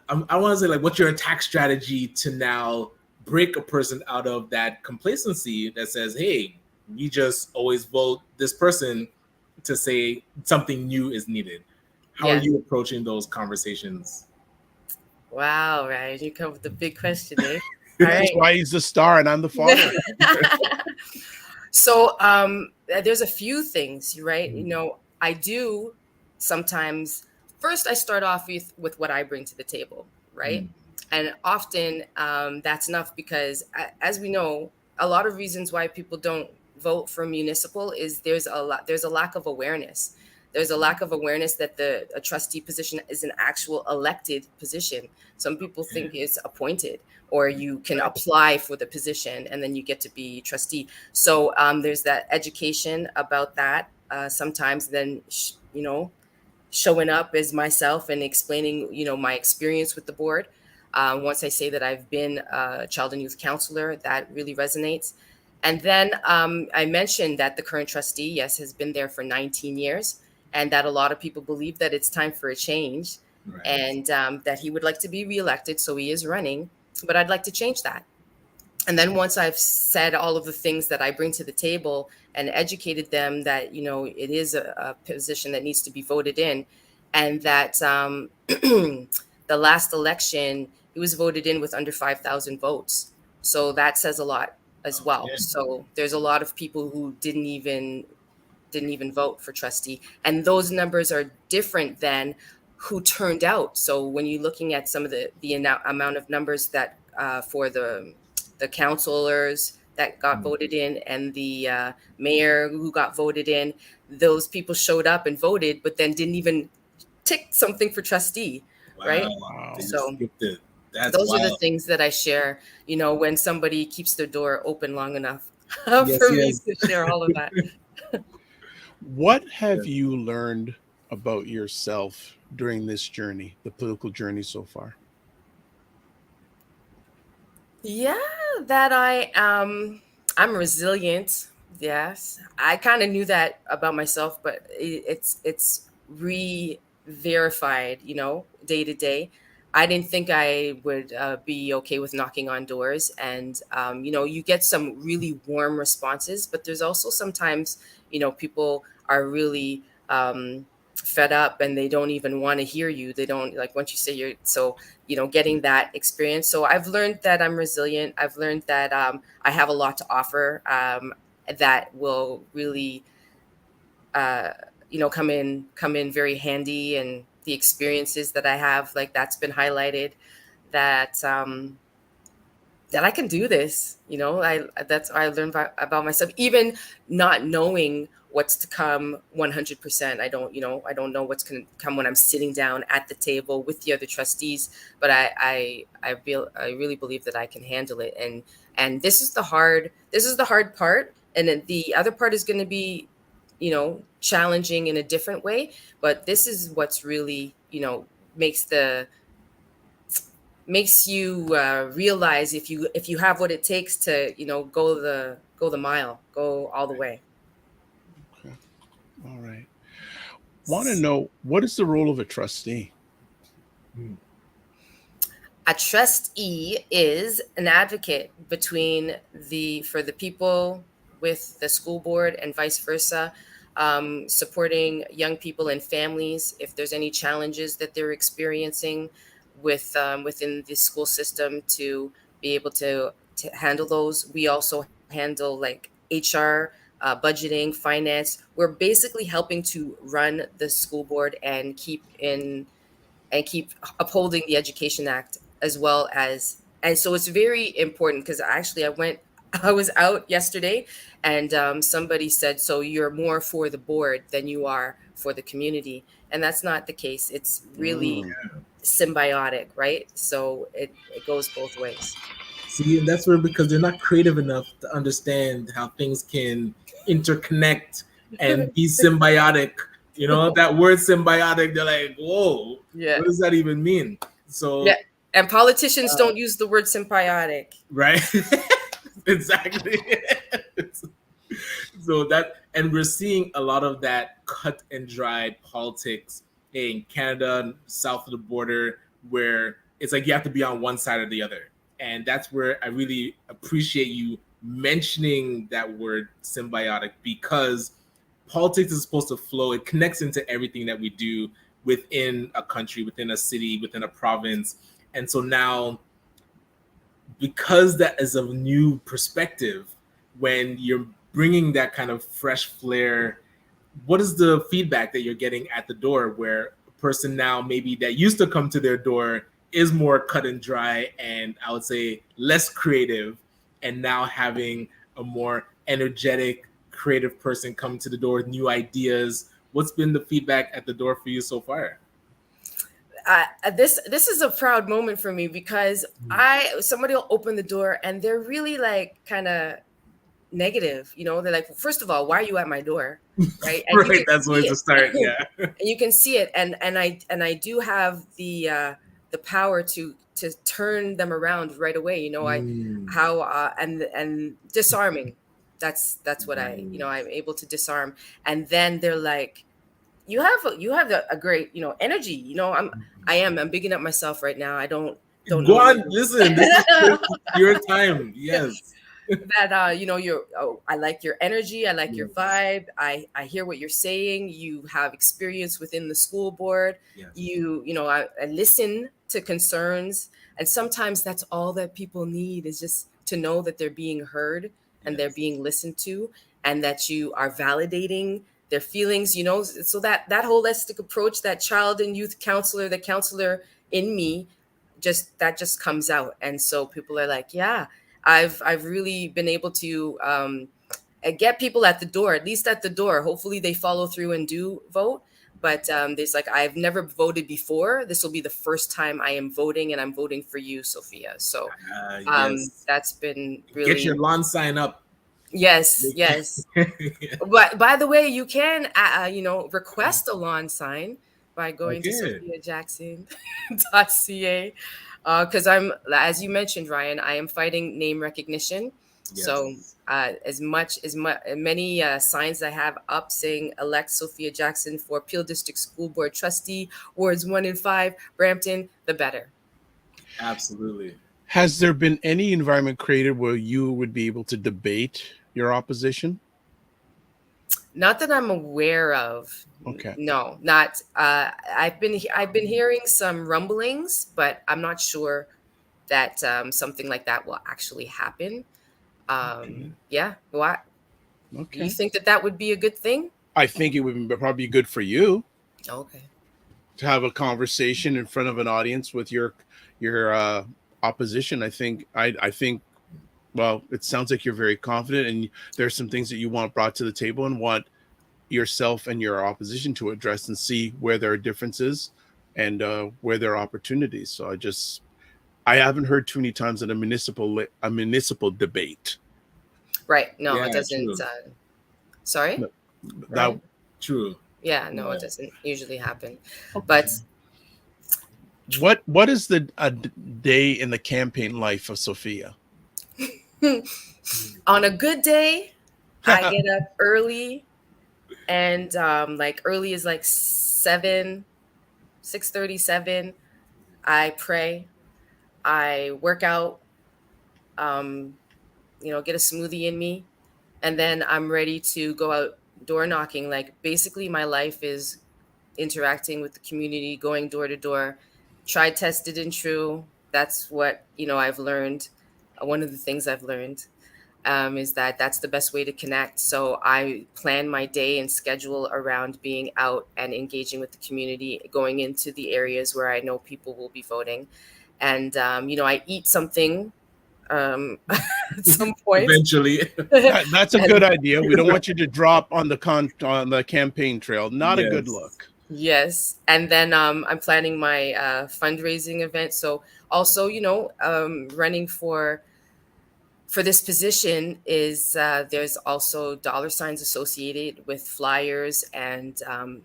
I want to say, like, what's your attack strategy to now break a person out of that complacency that says, hey, we just always vote this person, to say something new is needed? How are you approaching those conversations? Wow, Ryan, you come with the big question, eh? That's why he's the star and I'm the father. So there's a few things, right? I do sometimes, first I start off with what I bring to the table, right? And often that's enough, because as we know, a lot of reasons why people don't vote for municipal is there's a lack of awareness. There's a lack of awareness that a trustee position is an actual elected position. Some people think it's appointed, or you can apply for the position and then you get to be trustee. So there's that education about that. Sometimes then, showing up as myself and explaining, my experience with the board. Once I say that I've been a child and youth counselor, that really resonates. And then I mentioned that the current trustee, yes, has been there for 19 years, and that a lot of people believe that it's time for a change, right. And that he would like to be reelected. So he is running, but I'd like to change that. And then once I've said all of the things that I bring to the table and educated them that, it is a position that needs to be voted in, and that the last election, he was voted in with under 5,000 votes. So that says a lot as well. Yeah. So there's a lot of people who didn't even vote for trustee, and those numbers are different than who turned out. So when you're looking at some of the amount of numbers that for the councilors that got voted in, and the mayor who got voted in, those people showed up and voted, but then didn't even tick something for trustee. Wow. Right? Wow. So those are the things that I share, when somebody keeps their door open long enough for me to share all of that. What have you learned about yourself during this journey, the political journey so far? Yeah, that I'm resilient. Yes. I kind of knew that about myself, but it's re-verified, day to day. I didn't think I would be okay with knocking on doors, and you get some really warm responses, but there's also sometimes, people are really fed up and they don't even want to hear you. They don't like once you say you're so getting that experience. So I've learned that I'm resilient. I've learned that I have a lot to offer, that will really, uh, come in very handy. And the experiences that I have, like that's been highlighted, that that I can do this. That's what I learned about myself, even not knowing what's to come 100%. I don't know what's going to come when I'm sitting down at the table with the other trustees, but I really believe that I can handle it. And this is the hard part. And then the other part is going to be, challenging in a different way. But this is what's really, makes the makes you realize if you have what it takes to go the mile, go all the way. Okay. All right. Want to know, what is the role of a trustee? A trustee is an advocate for the people with the school board and vice versa, supporting young people and families if there's any challenges that they're experiencing within the school system, to be able to handle those. We also handle like HR, budgeting, finance. We're basically helping to run the school board and keep upholding the Education Act, as well as. And so it's very important, because actually I was out yesterday, and somebody said, so you're more for the board than you are for the community. And that's not the case. It's really Mm. symbiotic, right? So it goes both ways. See, and that's where, because they're not creative enough to understand how things can interconnect and be symbiotic. That word symbiotic, they're like, whoa, Yeah. what does that even mean? So, Yeah. And politicians don't use the word symbiotic. right? Exactly. So and we're seeing a lot of that cut and dried politics in Canada, south of the border, where it's like you have to be on one side or the other. And that's where I really appreciate you mentioning that word symbiotic, because politics is supposed to flow. It connects into everything that we do within a country, within a city, within a province. And so now, because that is a new perspective, when you're bringing that kind of fresh flair, what is the feedback that you're getting at the door, where a person now maybe that used to come to their door is more cut and dry, and I would say less creative, and now having a more energetic, creative person come to the door with new ideas? What's been the feedback at the door for you so far? This is a proud moment for me, because somebody will open the door and they're really like kind of negative. They're like, first of all, why are you at my door, right? And you Right, can that's where see to it. start. Yeah. And you can see it, and I do have the power to turn them around right away. I how and disarming. That's what I'm able to disarm. And then they're like, you have a great energy. I'm bigging up myself right now. I don't Go know on, you. listen. This is your time. Yes. That I like your energy, I like your Yes. vibe. I hear what you're saying. You have experience within the school board. Yes. I listen to concerns, and sometimes that's all that people need, is just to know that they're being heard and they're Yes. being listened to, and that you are validating their feelings. So that holistic approach, that child and youth counselor, the counselor in me, just comes out. And so people are like, yeah, I've really been able to get people at the door, at least at the door. Hopefully they follow through and do vote. But there's like, I've never voted before. This will be the first time I am voting, and I'm voting for you, Sophia. So Yes. that's been Get your really. lawn sign up. Yes, yes. But by the way, you can, request a lawn sign by going to Okay. sophiajackson.ca. Because as you mentioned, Ryan, I am fighting name recognition. So Yes. many signs I have up saying elect Sophia Jackson for Peel District School Board Trustee, wards 1 and 5, Brampton, the better. Absolutely. Has there been any environment created where you would be able to debate your opposition? Not that I'm aware of. Okay. No, not. I've been hearing some rumblings, but I'm not sure that something like that will actually happen. Okay. Yeah. What you Okay. think that would be a good thing? I think it would probably be good for you Okay. to have a conversation in front of an audience with your opposition. I think well, it sounds like you're very confident, and there's some things that you want brought to the table and want yourself and your opposition to address and see where there are differences and where there are opportunities. So I haven't heard too many times in a municipal debate Right. No, it Yeah, doesn't. true. Sorry, that Ryan. True. Yeah. No, Yeah. it doesn't usually happen. okay. But What is the day in the campaign life of Sophia? on a good day, I get up early, and like early is like 6:37. I pray. I work out. Um, get a smoothie in me, and then I'm ready to go out door knocking. Like basically, my life is interacting with the community, going door to door. Tried, tested, and true. That's what I've learned. One of the things I've learned is that that's the best way to connect. So I plan my day and schedule around being out and engaging with the community, going into the areas where I know people will be voting, and I eat something at some point. Eventually. That's a good And idea. We don't want you to drop on the campaign trail. Not a good Yes. look. yes, and then I'm planning my fundraising event. So also, running for this position is there's also dollar signs associated with flyers and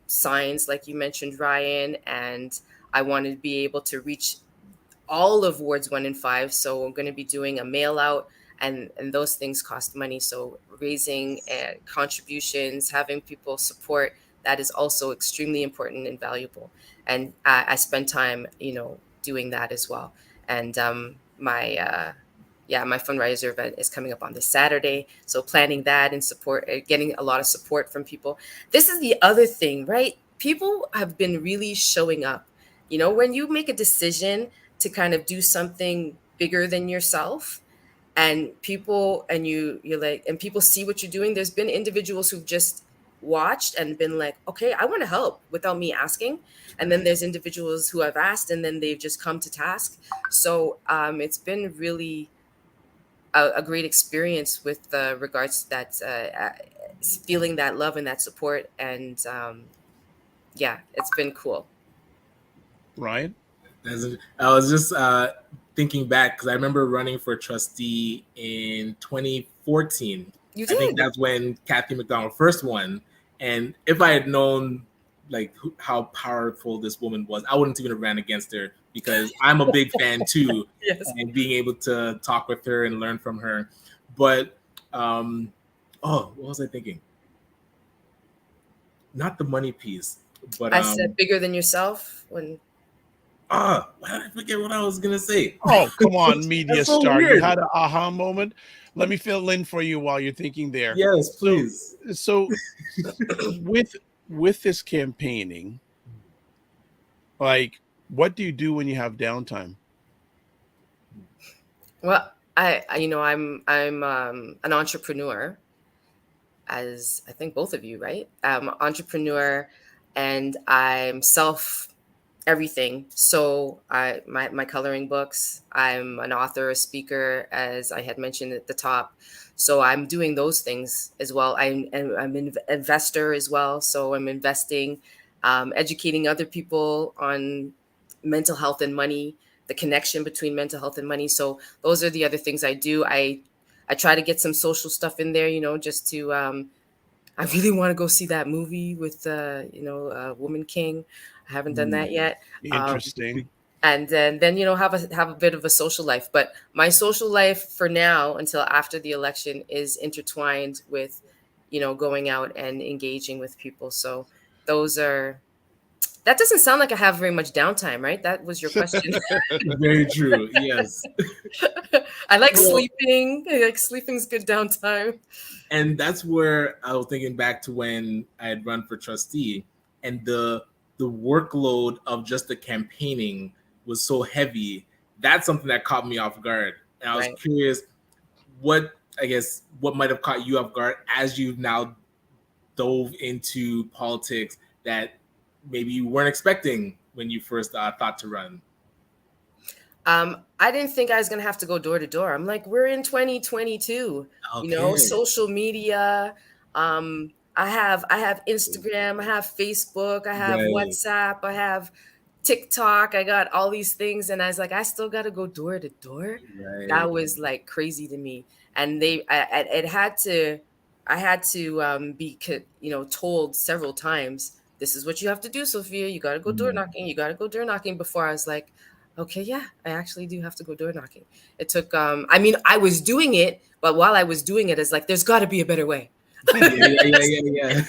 signs, like you mentioned, Ryan. And I want to be able to reach all of wards 1 and 5. So I'm going to be doing a mail out, and those things cost money. So raising contributions, having people support, that is also extremely important and valuable. And I spend time, doing that as well. And my fundraiser event is coming up on this Saturday. So planning that and support, getting a lot of support from people. This is the other thing, right? People have been really showing up. When you make a decision to kind of do something bigger than yourself, and you're like, and people see what you're doing. There's been individuals who've just watched and been like, okay, I want to help without me asking. And then there's individuals who have asked, and then they've just come to task. So it's been really a great experience with regards to that, feeling that love and that support. And yeah, it's been cool. Ryan? I was just thinking back because I remember running for trustee in 2014. You I think did. that's when Kathy McDonald first won. And if I had known like how powerful this woman was, I wouldn't even have ran against her because I'm a big fan too, Yes. and being able to talk with her and learn from her. But what was I thinking? Not the money piece, but I said bigger than yourself when. why did I forget what I was gonna say? Oh, come on, media That's so star. You weird. had an aha moment. Let me fill in for you while you're thinking there. Yes, please. So with this campaigning, like, what do you do when you have downtime? Well, I'm an entrepreneur, as I think both of you, right? I'm an entrepreneur, and I'm self everything. So my coloring books. I'm an author, a speaker, as I had mentioned at the top. So I'm doing those things as well. I'm an investor as well. So I'm investing, educating other people on mental health and money, the connection between mental health and money. So those are the other things I do. I try to get some social stuff in there, just to I really want to go see that movie with Woman King. I haven't done that yet. Interesting. And then have a bit of a social life. But my social life for now until after the election is intertwined with going out and engaging with people. So those are that doesn't sound like I have very much downtime, right? That was your question. Very true. Yes. I like Well, sleeping. I like sleeping's good downtime. and that's where I was thinking back to when I had run for trustee, and the workload of just the campaigning was so heavy. That's something that caught me off guard, and I was Right. curious what might have caught you off guard as you've now dove into politics that maybe you weren't expecting when you first thought to run. I didn't think I was gonna have to go door to door. I'm like, we're in 2022, Okay. social media. I have Instagram, I have Facebook, I have Right. WhatsApp, I have TikTok, I got all these things, and I was like, I still got to go door to door. Right. That was like crazy to me, and it had to, I had to be told several times, this is what you have to do, Sophia. You got to go door Mm. knocking. You got to go door knocking. Before I was like, okay, yeah, I actually do have to go door knocking. It took, I mean, I was doing it, but while I was doing it, it's like, there's got to be a better way. Yeah.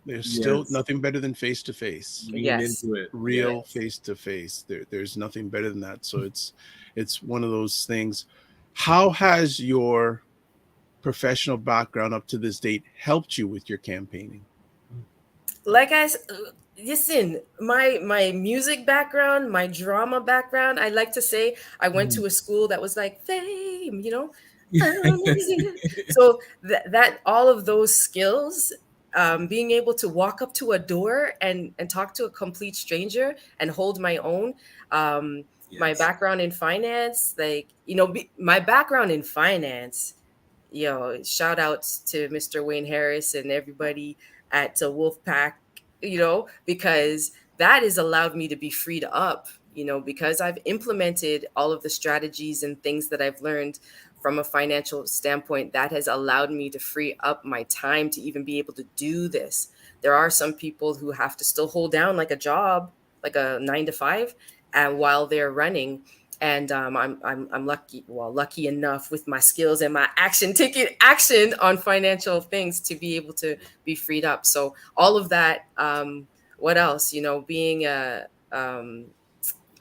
There's still Yes. nothing better than face to face. Lean Yes. into it. Real Yes. face to face. There's nothing better than that. So it's one of those things. How has your professional background up to this date helped you with your campaigning? Like listen, my music background, my drama background, I like to say I went to a school that was like fame, amazing. So that all of those skills, being able to walk up to a door and talk to a complete stranger and hold my own. My Yes. background in finance, like my background in finance, shout outs to Mr. Wayne Harris and everybody at Wolfpack, because that has allowed me to be freed up, because I've implemented all of the strategies and things that I've learned from a financial standpoint. That has allowed me to free up my time to even be able to do this. There are some people who have to still hold down like a job, like a 9 to 5, and while they're running. And I'm lucky enough with my skills and my taking action on financial things to be able to be freed up. So all of that. What else? Being an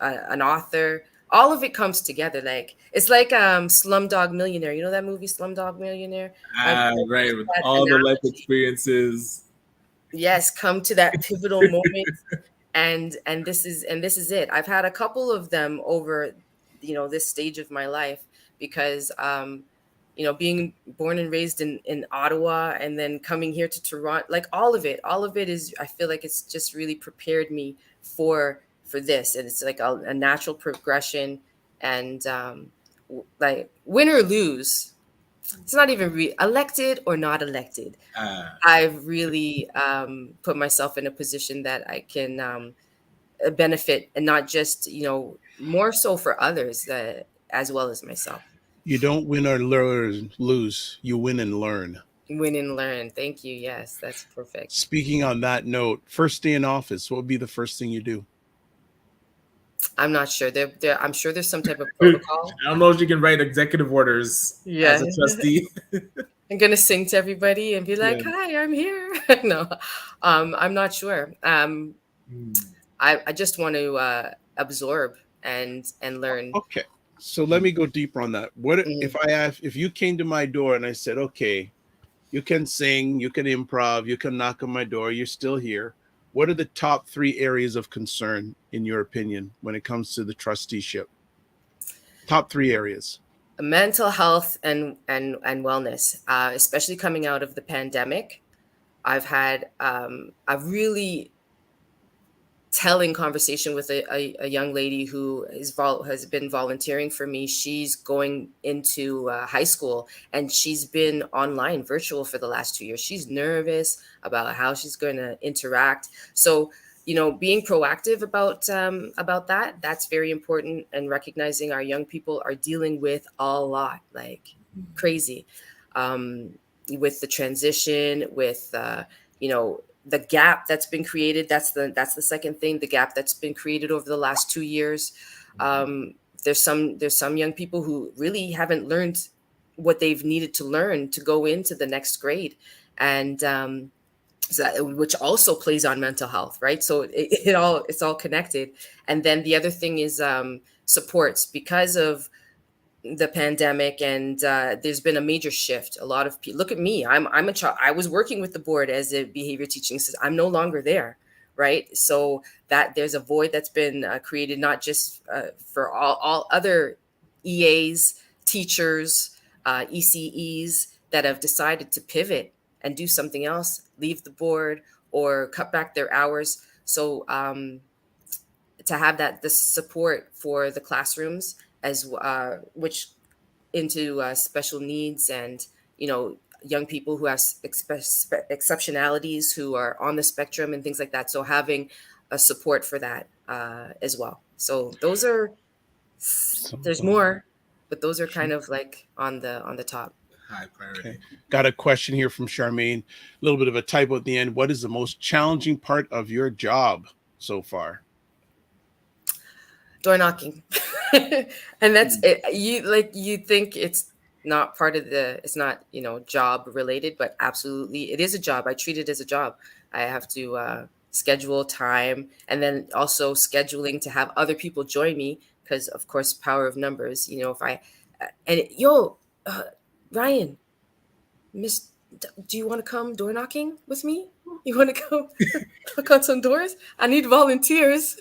author, all of it comes together. Like it's like Slumdog Millionaire. You know that movie Slumdog Millionaire? My friend Right. used With that all the life analogy. experiences. Yes, come to that pivotal moment, and this is it. I've had a couple of them over this stage of my life, because being born and raised in Ottawa and then coming here to Toronto, like all of it is, I feel like it's just really prepared me for this, and it's like a natural progression. And like win or lose, it's not even elected or not elected, I've really put myself in a position that I can benefit, and not just more so for others, as well as myself. You don't win or lose. You win and learn. Win and learn. Thank you. Yes, that's perfect. Speaking on that note, first day in office, what would be the first thing you do? I'm not sure. I'm sure there's some type of I protocol. don't know if you can write executive orders Yeah. as a trustee. I'm gonna sing to everybody and be like, Yeah. "Hi, I'm here." No, I'm not sure. I just want to absorb and learn. Okay. So let me go deeper on that. What Mhm. if you came to my door and I said, okay, you can sing, you can improv, you can knock on my door, you're still here. What are the top 3 areas of concern, in your opinion, when it comes to the trusteeship? Top 3 areas. Mental health and wellness, especially coming out of the pandemic. I've really telling conversation with a young lady who has been volunteering for me. She's going into high school, and she's been online virtual for the last 2 years. She's nervous about how she's going to interact. So being proactive about that. That's very important, and recognizing our young people are dealing with a lot, like crazy, with the transition, with the gap that's been created. That's the second thing. The gap that's been created over the last 2 years. There's some young people who really haven't learned what they've needed to learn to go into the next grade, and so which also plays on mental health, right? So it's all connected. And then the other thing is supports, because of the pandemic, and there's been a major shift. A lot of people look at me. I'm a child. I was working with the board as a behavior teaching assistant. I'm no longer there, right? So that there's a void that's been created, not just for all other EAs, teachers, ECEs that have decided to pivot and do something else, leave the board or cut back their hours. So to have the support for the classrooms, as which into special needs, and young people who have exceptionalities, who are on the spectrum and things like that. So having a support for that as well. So those are, there's more, but those are kind of like on the top. High priority. Okay. Got a question here from Charmaine. A little bit of a typo at the end. What is the most challenging part of your job so far? Door knocking. And that's it. You think it's not part of it's not job related, but absolutely it is a job. I treat it as a job. I have to schedule time, and then also scheduling to have other people join me, because of course power of numbers. If I Ryan, do you want to come door knocking with me? You want to go knock on some doors? I need volunteers.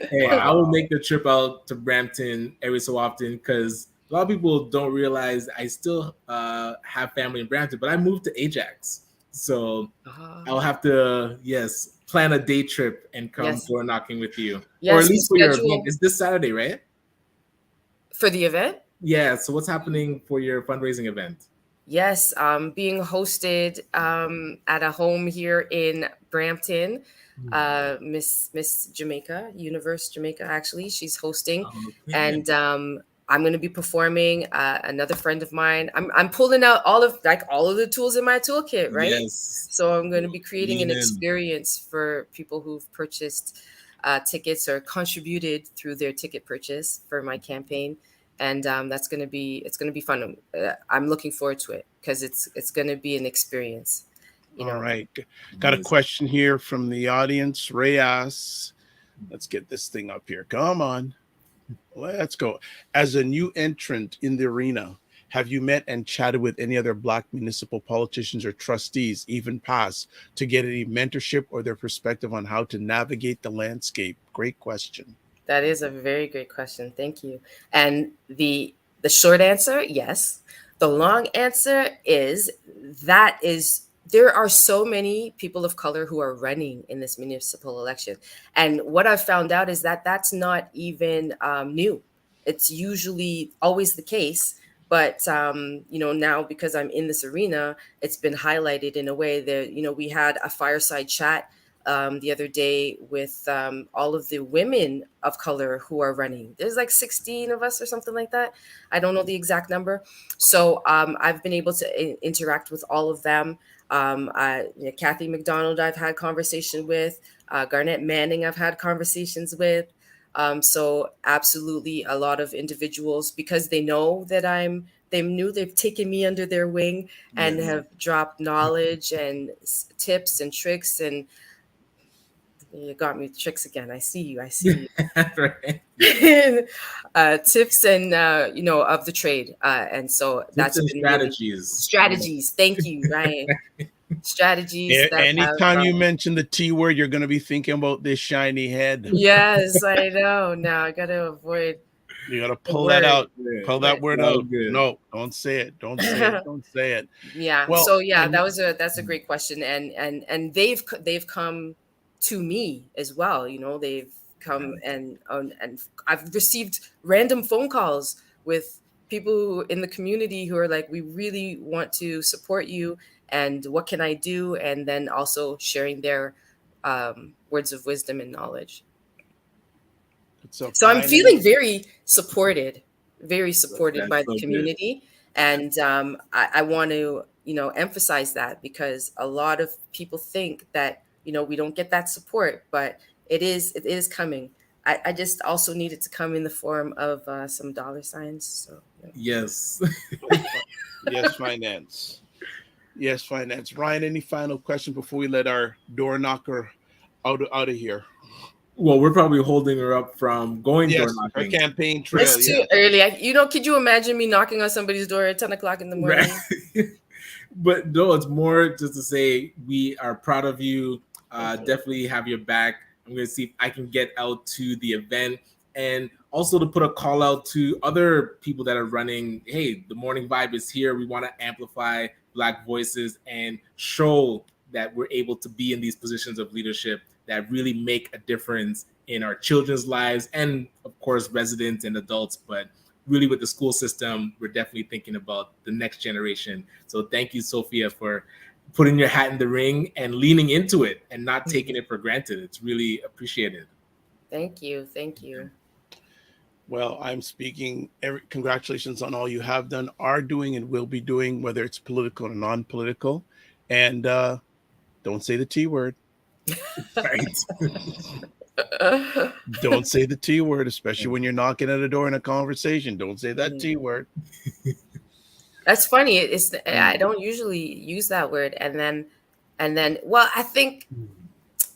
Hey, I will make the trip out to Brampton every so often, because a lot of people don't realize I still have family in Brampton, but I moved to Ajax. So I'll have to, plan a day trip and come door knocking with you. Or at least for your event. It's this Saturday, right? For the event? Yeah. So what's happening for your fundraising event? Yes, being hosted at a home here in Brampton. Miss Jamaica, Universe Jamaica, actually, she's hosting. And I'm going to be performing. Another friend of mine. I'm pulling out all of the tools in my toolkit, right? Yes. So I'm going to be creating an experience for people who've purchased tickets or contributed through their ticket purchase for my campaign. And it's going to be fun. I'm looking forward to it, because it's going to be an experience. All right. Got a question here from the audience. Reyes. Let's get this thing up here. Come on. Let's go. As a new entrant in the arena, have you met and chatted with any other Black municipal politicians or trustees, even past, to get any mentorship or their perspective on how to navigate the landscape? Great question. That is a very great question. Thank you. And the short answer, yes. The long answer is there are so many people of color who are running in this municipal election. And what I've found out is that that's not even new. It's usually always the case. But, now, because I'm in this arena, it's been highlighted in a way that, we had a fireside chat the other day with all of the women of color who are running. There's like 16 of us or something like that. I don't know the exact number. So I've been able to interact with all of them. Kathy McDonald, I've had conversation with. Garnett Manning, I've had conversations with. So absolutely a lot of individuals, because they know that they've taken me under their wing and have dropped knowledge and tips and tricks. And you got me tricks again. I see you. Tips and of the trade. And so that's been strategies. Thank you, Ryan. Strategies. Anytime you mention the T word, you're going to be thinking about this shiny head. Yes, I know. Now I got to avoid. You got to pull that out. Pull that word out. No, don't say it. Don't say it. Don't say it. Yeah. Well, so that's a great question. And they've come to me as well. They've come and I've received random phone calls with people in the community who are like, we really want to support you, and what can I do? And then also sharing their words of wisdom and knowledge. So I'm Ryan, feeling very supported That's by so the good. community. And I want to, emphasize that, because a lot of people think that, we don't get that support, but it is coming. I just also need it to come in the form of some dollar signs. So Yes. Yes, finance. Yes, finance. Ryan, any final question before we let our door knocker out of here? Well, we're probably holding her up from going door Yes, her knocking. campaign trail. it's Yeah. too early. Could you imagine me knocking on somebody's door at 10 o'clock in the morning? Right. But no, it's more just to say we are proud of you. Definitely have your back. I'm going to see if I can get out to the event, and also to put a call out to other people that are running. Hey, the Morning Vibe is here. We want to amplify Black voices and show that we're able to be in these positions of leadership that really make a difference in our children's lives, and of course residents and adults. But really, with the school system, we're definitely thinking about the next generation. So thank you, Sophia, for putting your hat in the ring and leaning into it and not taking it for granted. It's really appreciated. Thank you. Well, I'm speaking. Congratulations on all you have done, are doing, and will be doing, whether it's political or non-political. And don't say the T word. Right. Don't say the T word, especially when you're knocking at a door in a conversation. Don't say that T word. That's funny. I don't usually use that word, and then well, I think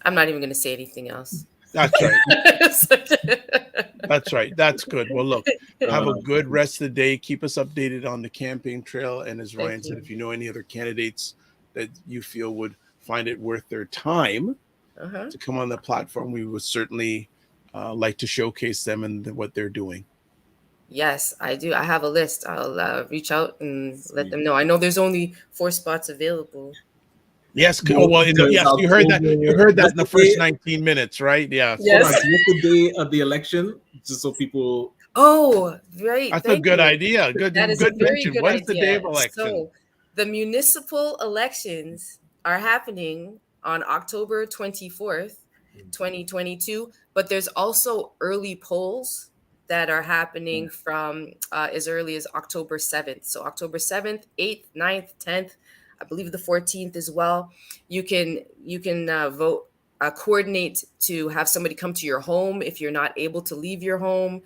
I'm not even going to say anything else. That's right. That's right. That's good. Well, look, have a good rest of the day. Keep us updated on the campaign trail. And as Ryan said, if you know any other candidates that you feel would find it worth their time to come on the platform, we would certainly like to showcase them and what they're doing. Yes, I do. I have a list. I'll reach out and let them know. I know there's only 4 spots available. Yes. Well, yes, you heard that. You heard that in the first 19 minutes, right? Yes. Yes. What's the day of the election? Just so people. Oh, right. That's a good idea. That is a very mention. good What idea. is the day of election? So the municipal elections are happening on October 24th, 2022, but there's also early polls that are happening from as early as October 7th. So October 7th, 8th, 9th, 10th, I believe the 14th as well. You can vote, coordinate to have somebody come to your home if you're not able to leave your home.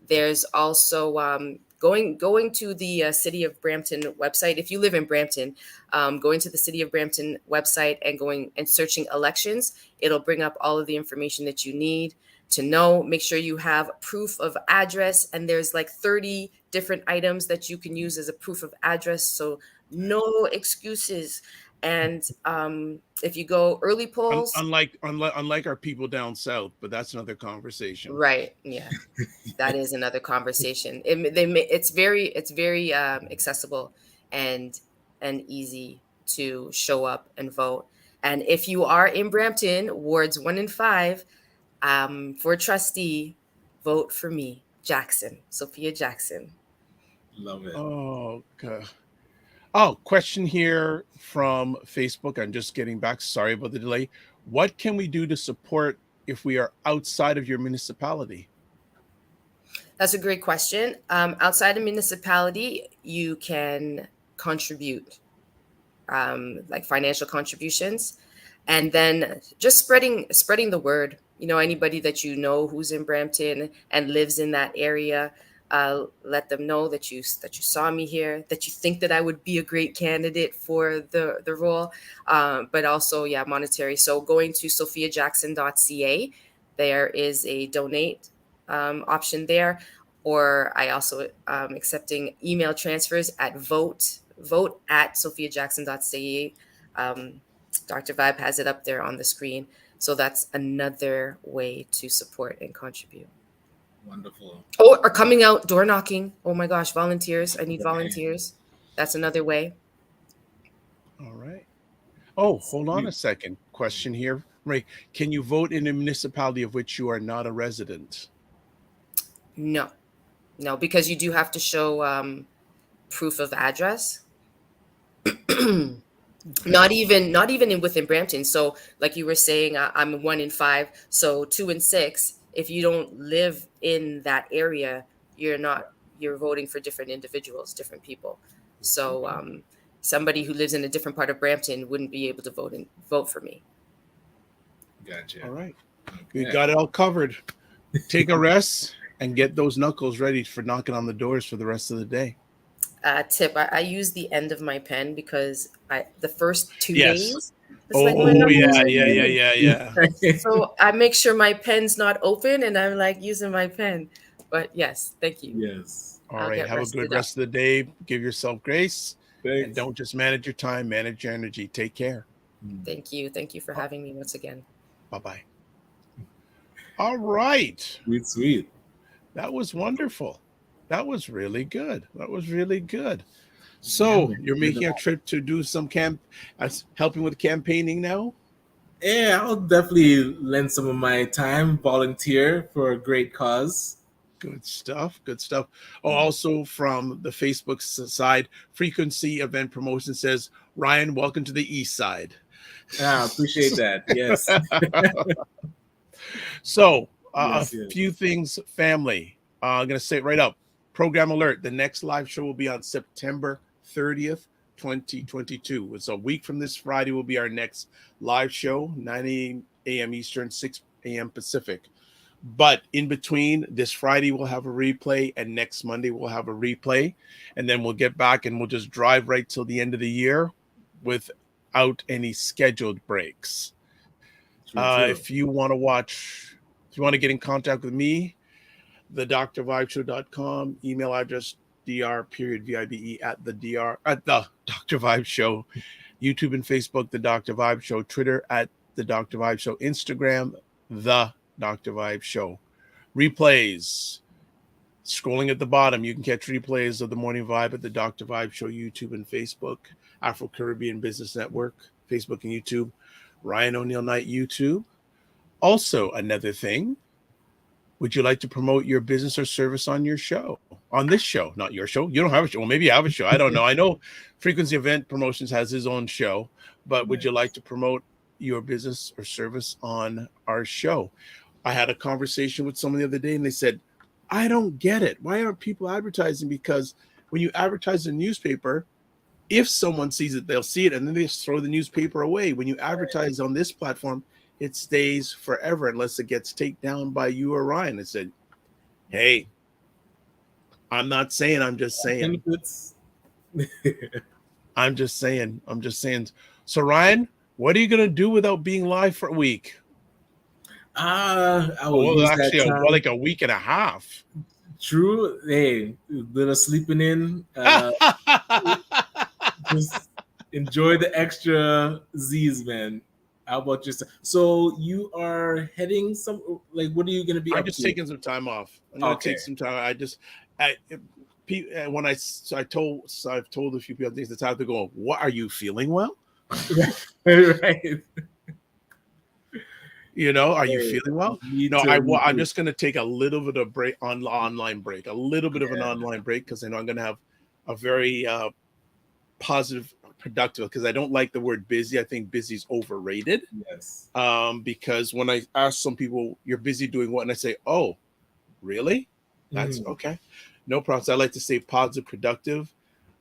There's also going to the City of Brampton website. If you live in Brampton, going to the City of Brampton website and going and searching elections, it'll bring up all of the information that you need to know. Make sure you have proof of address, and there's like 30 different items that you can use as a proof of address. So no excuses. And if you go early polls, unlike our people down south, but that's another conversation. Right? Yeah, that is another conversation. It's very accessible and easy to show up and vote. And if you are in Brampton, wards 1 and 5, for trustee, vote for me, Jackson, Sophia Jackson. Love it. Oh, okay. Oh, question here from Facebook. I'm just getting back. Sorry about the delay. What can we do to support if we are outside of your municipality? That's a great question. Outside of municipality, you can contribute, like financial contributions, and then just spreading the word. Anybody that you know who's in Brampton and lives in that area, let them know that you saw me here, that you think that I would be a great candidate for the role, but also, yeah, monetary. So going to sophiajackson.ca, there is a donate option there, or I also accepting email transfers at vote at sophiajackson.ca. Dr. Vibe has it up there on the screen. So that's another way to support and contribute. Wonderful. Oh, or coming out, door knocking. Oh my gosh, volunteers. I need volunteers. That's another way. All right. Oh, hold on a second. Question here. Ray, can you vote in a municipality of which you are not a resident? No, because you do have to show proof of address. within Brampton. So like you were saying, I'm 1 in 5. So 2 and 6. If you don't live in that area, you're voting for different individuals, different people. So somebody who lives in a different part of Brampton wouldn't be able to vote for me. Gotcha. All right. Okay. We got it all covered. Take a rest and get those knuckles ready for knocking on the doors for the rest of the day. Tip: I use the end of my pen because the first 2 Yes. days it's Oh, like my knuckles are yeah. so I make sure my pen's not open and I'm like using my pen. But yes, thank you. Yes. All I'll right. get Have a rested good up. rest of the day. Give yourself grace. And Thanks. don't just manage your time, manage your energy. Take care. Thank you. Thank you for having me once again. Bye-bye. All right. Sweet. That was wonderful. That was really good. Yeah, So man. you're making a trip to do some helping with campaigning now? Yeah, I'll definitely lend some of my time, volunteer for a great cause. Good stuff. Oh, also from the Facebook side, Frequency Event Promotion says, Ryan, welcome to the East Side. Appreciate that. Yes. So Yes. a few things, family. I'm going to say it right up. Program alert. The next live show will be on September 30th, 2022. It's a week from this Friday will be our next live show, 9 a.m. Eastern, 6 a.m. Pacific. But in between, this Friday we'll have a replay, and next Monday we'll have a replay, and then we'll get back and we'll just drive right till the end of the year without any scheduled breaks. True. If you want to get in contact with me, the drvibeshow.com, email address dr.vibe at the Dr. Vibe Show, YouTube and Facebook, the Dr. Vibe Show, Twitter at the Dr. Vibe Show, Instagram, the Dr. Vibe Show. Replays. Scrolling at the bottom, you can catch replays of the Morning Vibe at the Dr. Vibe Show, YouTube and Facebook, Afro-Caribbean Business Network, Facebook and YouTube, Ryan Oneil Knight, YouTube. Also, another thing, would you like to promote your business or service on your show? On this show, not your show. You don't have a show. Well, maybe you have a show. I don't know. I know Frequency Event Promotions has his own show, but would you like to promote your business or service on our show? I had a conversation with someone the other day and they said, I don't get it. Why aren't people advertising? Because when you advertise in a newspaper, if someone sees it, they'll see it and then they just throw the newspaper away. When you advertise on this platform, it stays forever unless it gets taken down by you or Ryan. I said, hey, I'm not saying, I'm just saying. I'm just saying. So Ryan, what are you going to do without being live for a week? I will use actually, that time. like a week and a half. True. Hey, little sleeping in. Just enjoy the extra Z's, man. How about yourself? So you are heading what are you going to be? I'm just taking some time off. I'm going to take some time. I've told a few people things. The time to go. What, are you feeling well? Right. You know, are you feeling well? No, I'm just going to take a little bit of break on online break, a little bit of an online break because I know I'm going to have a very positive, productive. Because I don't like the word busy. I think busy is overrated. Yes. Because when I ask some people, "You're busy doing what?" and I say, "Oh, really? That's okay. No problem." So I like to say positive, productive.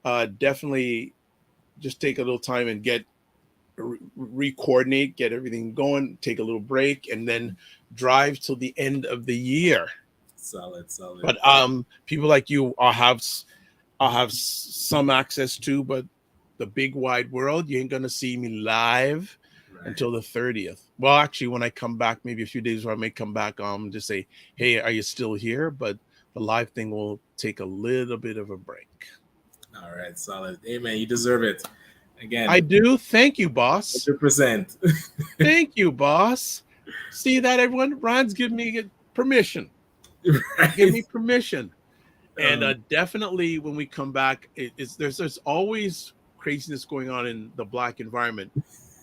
Definitely, just take a little time and re-coordinate, get everything going, take a little break, and then drive till the end of the year. Solid. But people like you, I'll have some access to, but the big wide world, you ain't gonna see me live until the 30th. Well, actually, when I come back, maybe a few days where I may come back, just say, hey, are you still here? But the live thing will take a little bit of a break. All right, solid. Hey, man, you deserve it. Again, I do. Thank you, boss. 100%. Thank you, boss. See that, everyone? Ryan's giving me permission. Right. Give me permission. And definitely when we come back, there's always craziness going on in the Black environment.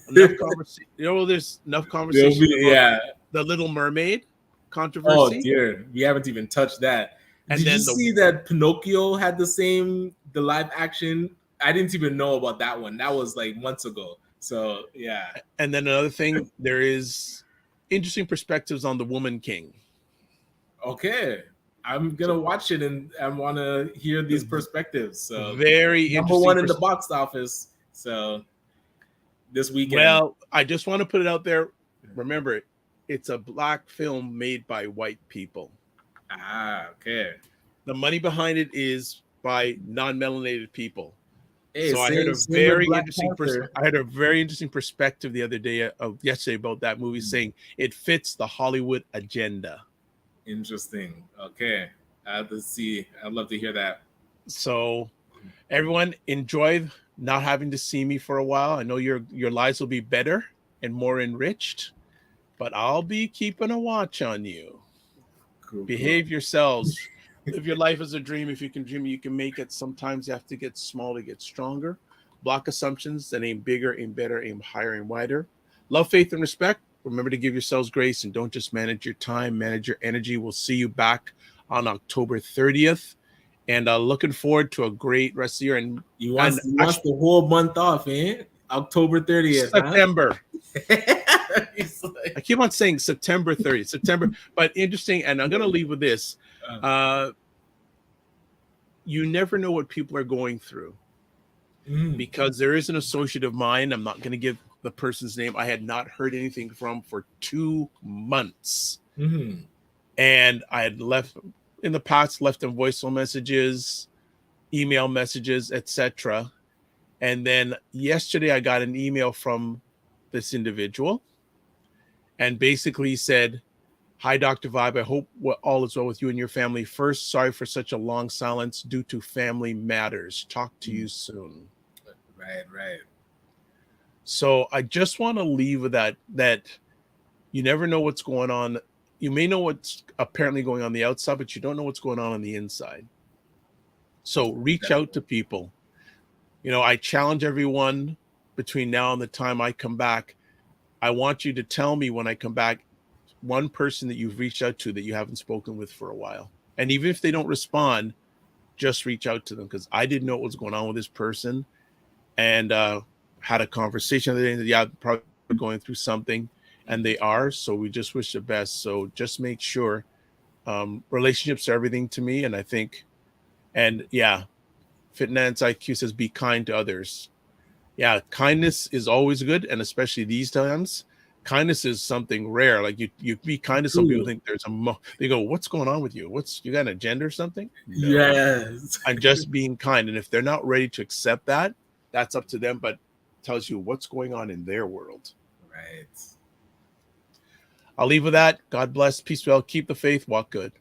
Enough conversation. There's enough conversation about the Little Mermaid controversy. Oh dear, we haven't even touched that. And Did you see that Pinocchio had the live action I didn't even know about that one. That was like months ago. So yeah. And then another thing, there is interesting perspectives on the Woman King. Okay. I'm gonna watch it and I want to hear these perspectives. So Very number interesting. one in the box office. So this weekend. Well, I just want to put it out there. Remember, it's a Black film made by white people. Ah, okay. The money behind it is by non-melanated people. Hey, so I same, heard a same very with Black interesting Panther. I had a very interesting perspective the other day yesterday about that movie, saying it fits the Hollywood agenda. Interesting. Okay. Let's see. I'd love to hear that. So everyone, enjoy not having to see me for a while. I know your lives will be better and more enriched, but I'll be keeping a watch on you. Cool, Behave yourselves. Live your life as a dream. If you can dream, you can make it. Sometimes you have to get small to get stronger. Block assumptions that aim bigger, aim better, aim higher, aim wider. Love, faith, and respect. Remember to give yourselves grace and don't just manage your time, manage your energy. We'll see you back on October 30th. And looking forward to a great rest of the year. And you want the whole month off, eh? October 30th. September. Huh? I keep on saying September 30th. September, but interesting. And I'm going to leave with this. You never know what people are going through because there is an associate of mine. I'm not going to give the person's name. I had not heard anything from for 2 months. And I had left them voicemail messages, email messages, etc. And then yesterday I got an email from this individual and basically said, "Hi, Dr. Vibe. I hope all is well with you and your family. First, sorry for such a long silence due to family matters. Talk to you soon." Right. So I just want to leave with that you never know what's going on. You may know what's apparently going on the outside, but you don't know what's going on the inside. So reach out to people. I challenge everyone between now and the time I come back. I want you to tell me when I come back one person that you've reached out to that you haven't spoken with for a while. And even if they don't respond, just reach out to them, because I didn't know what was going on with this person and had a conversation the other day that, yeah, probably going through something, and they are. So we just wish the best. So just make sure relationships are everything to me. And I think, and yeah, Fitness IQ says, be kind to others. Yeah, kindness is always good. And especially these times, kindness is something rare. Like you be kind to some people, think there's they go, "What's going on with you? You got an agenda or something?" No. Yes. I'm just being kind. And if they're not ready to accept that, that's up to them, but tells you what's going on in their world. Right. I'll leave with that. God bless. Peace well. Keep the faith. Walk good.